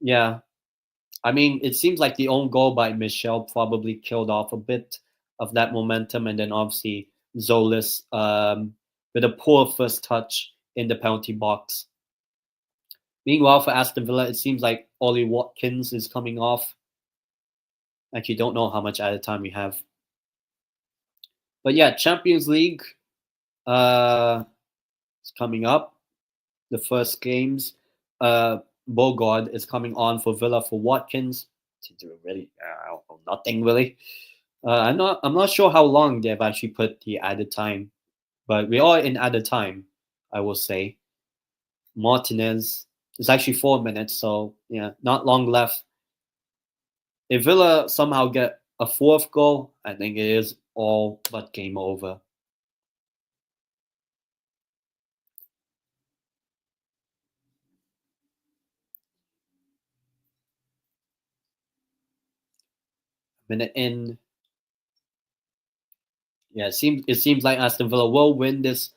Yeah, I mean, it seems like the own goal by Michel probably killed off a bit of that momentum, and then obviously Zolis with a poor first touch in the penalty box. Meanwhile, for Aston Villa, it seems like Ollie Watkins is coming off. Actually, don't know how much added time we have. But yeah, Champions League is coming up. The first games. Bogard is coming on for Villa for Watkins to do really nothing really. I'm not sure how long they've actually put the added time. but we are in added time, I will say. Martinez, it's actually 4 minutes, so yeah, not long left. If Villa somehow get a fourth goal, I think it is all but game over. Minute in. Yeah, it seems like Aston Villa will win this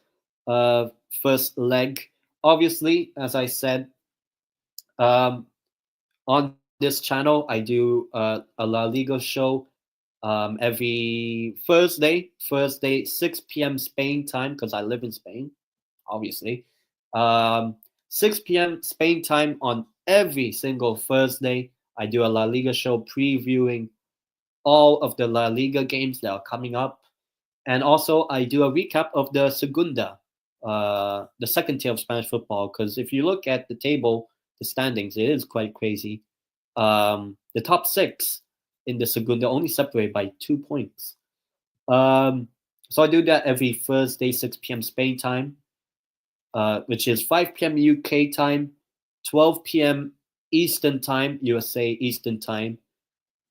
first leg. Obviously, as I said, on this channel, I do a La Liga show every Thursday, 6 p.m. Spain time, because I live in Spain, obviously. 6 p.m. Spain time on every single Thursday. I do a La Liga show previewing all of the La Liga games that are coming up. And also, I do a recap of the Segunda, the second tier of Spanish football, because if you look at the table, the standings, it is quite crazy. The top 6 in the Segunda only separate by 2 points. So I do that every Thursday, 6 p.m. Spain time, which is 5 p.m. UK time, 12 p.m. Eastern time, USA Eastern time,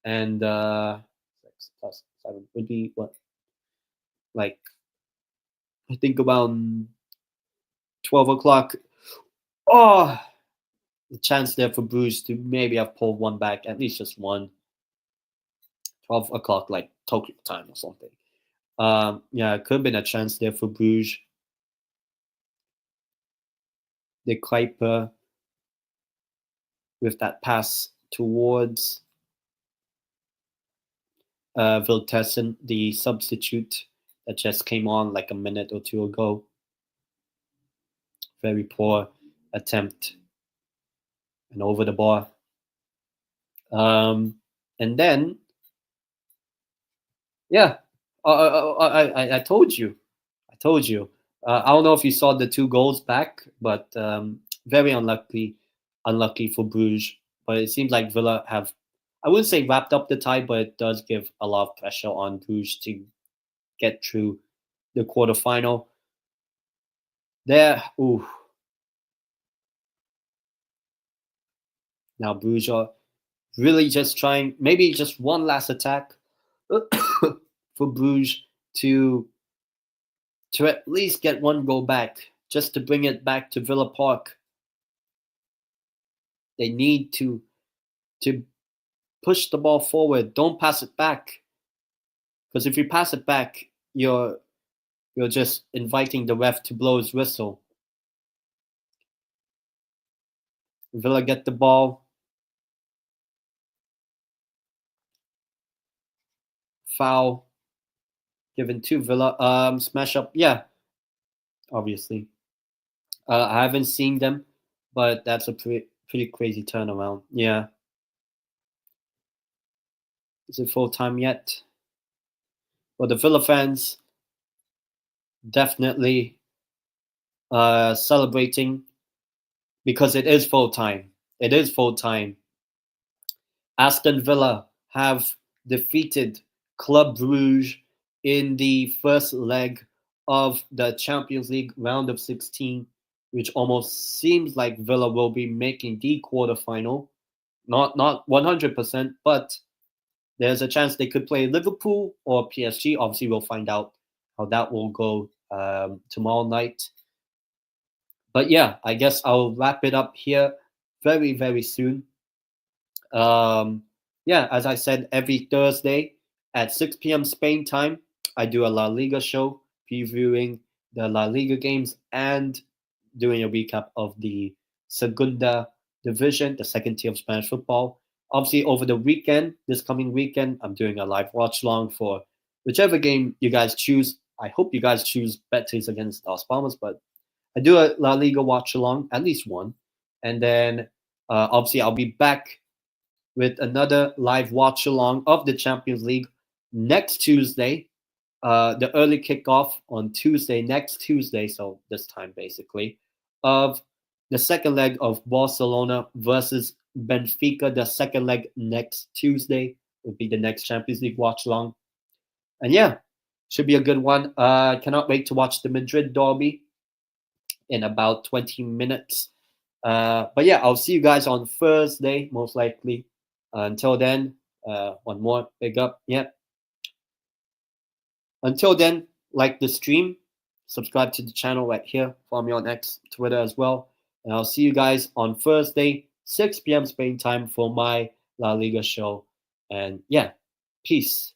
and 6 plus 7 would be what? Like, I think around 12 o'clock. Oh, the chance there for Bruges to maybe have pulled one back, at least just one. 12 o'clock, like Tokyo time or something. Yeah, it could have been a chance there for Bruges. De Kuyper with that pass towards Viltessen, the substitute that just came on like a minute or two ago. Very poor attempt and over the bar. And then, yeah, I told you. I don't know if you saw the 2 goals back, but very unlucky for Bruges. But it seems like Villa have, I wouldn't say wrapped up the tie, but it does give a lot of pressure on Bruges to get through the quarterfinal. There, ooh. Now Bruges are really just trying, maybe just one last attack for Bruges to at least get 1 goal back, just to bring it back to Villa Park. They need to push the ball forward. Don't pass it back, because if you pass it back, you're just inviting the ref to blow his whistle. Villa get the ball. Foul given to Villa. Smash up. Yeah, obviously. I haven't seen them, but that's a pretty crazy turnaround. Yeah. Is it full time yet? Well, the Villa fans definitely celebrating, because it is full time. It is full time. Aston Villa have defeated Club Brugge in the first leg of the Champions League round of 16, which almost seems like Villa will be making the quarterfinal. Not 100%, but there's a chance they could play Liverpool or PSG. Obviously, we'll find out how that will go tomorrow night. But yeah, I guess I'll wrap it up here very, very soon. Yeah, as I said, every Thursday at 6 p.m. Spain time, I do a La Liga show previewing the La Liga games and doing a recap of the Segunda division, the second tier of Spanish football. Obviously, over the weekend, this coming weekend, I'm doing a live watch long for whichever game you guys choose. I hope you guys choose Betis against Las Palmas, but I do a La Liga watch along, at least one. And then obviously I'll be back with another live watch along of the Champions League next Tuesday. The early kickoff on Tuesday, next Tuesday, so this time basically, of the second leg of Barcelona versus Benfica. The second leg next Tuesday will be the next Champions League watch along. And yeah, Should be a good one. Cannot wait to watch the Madrid derby in about 20 minutes. But yeah, I'll see you guys on Thursday, most likely. Until then, one more big up. Yeah. Until then, like the stream, subscribe to the channel right here. Follow me on X, Twitter as well. And I'll see you guys on Thursday, 6 p.m. Spain time for my La Liga show. And yeah, peace.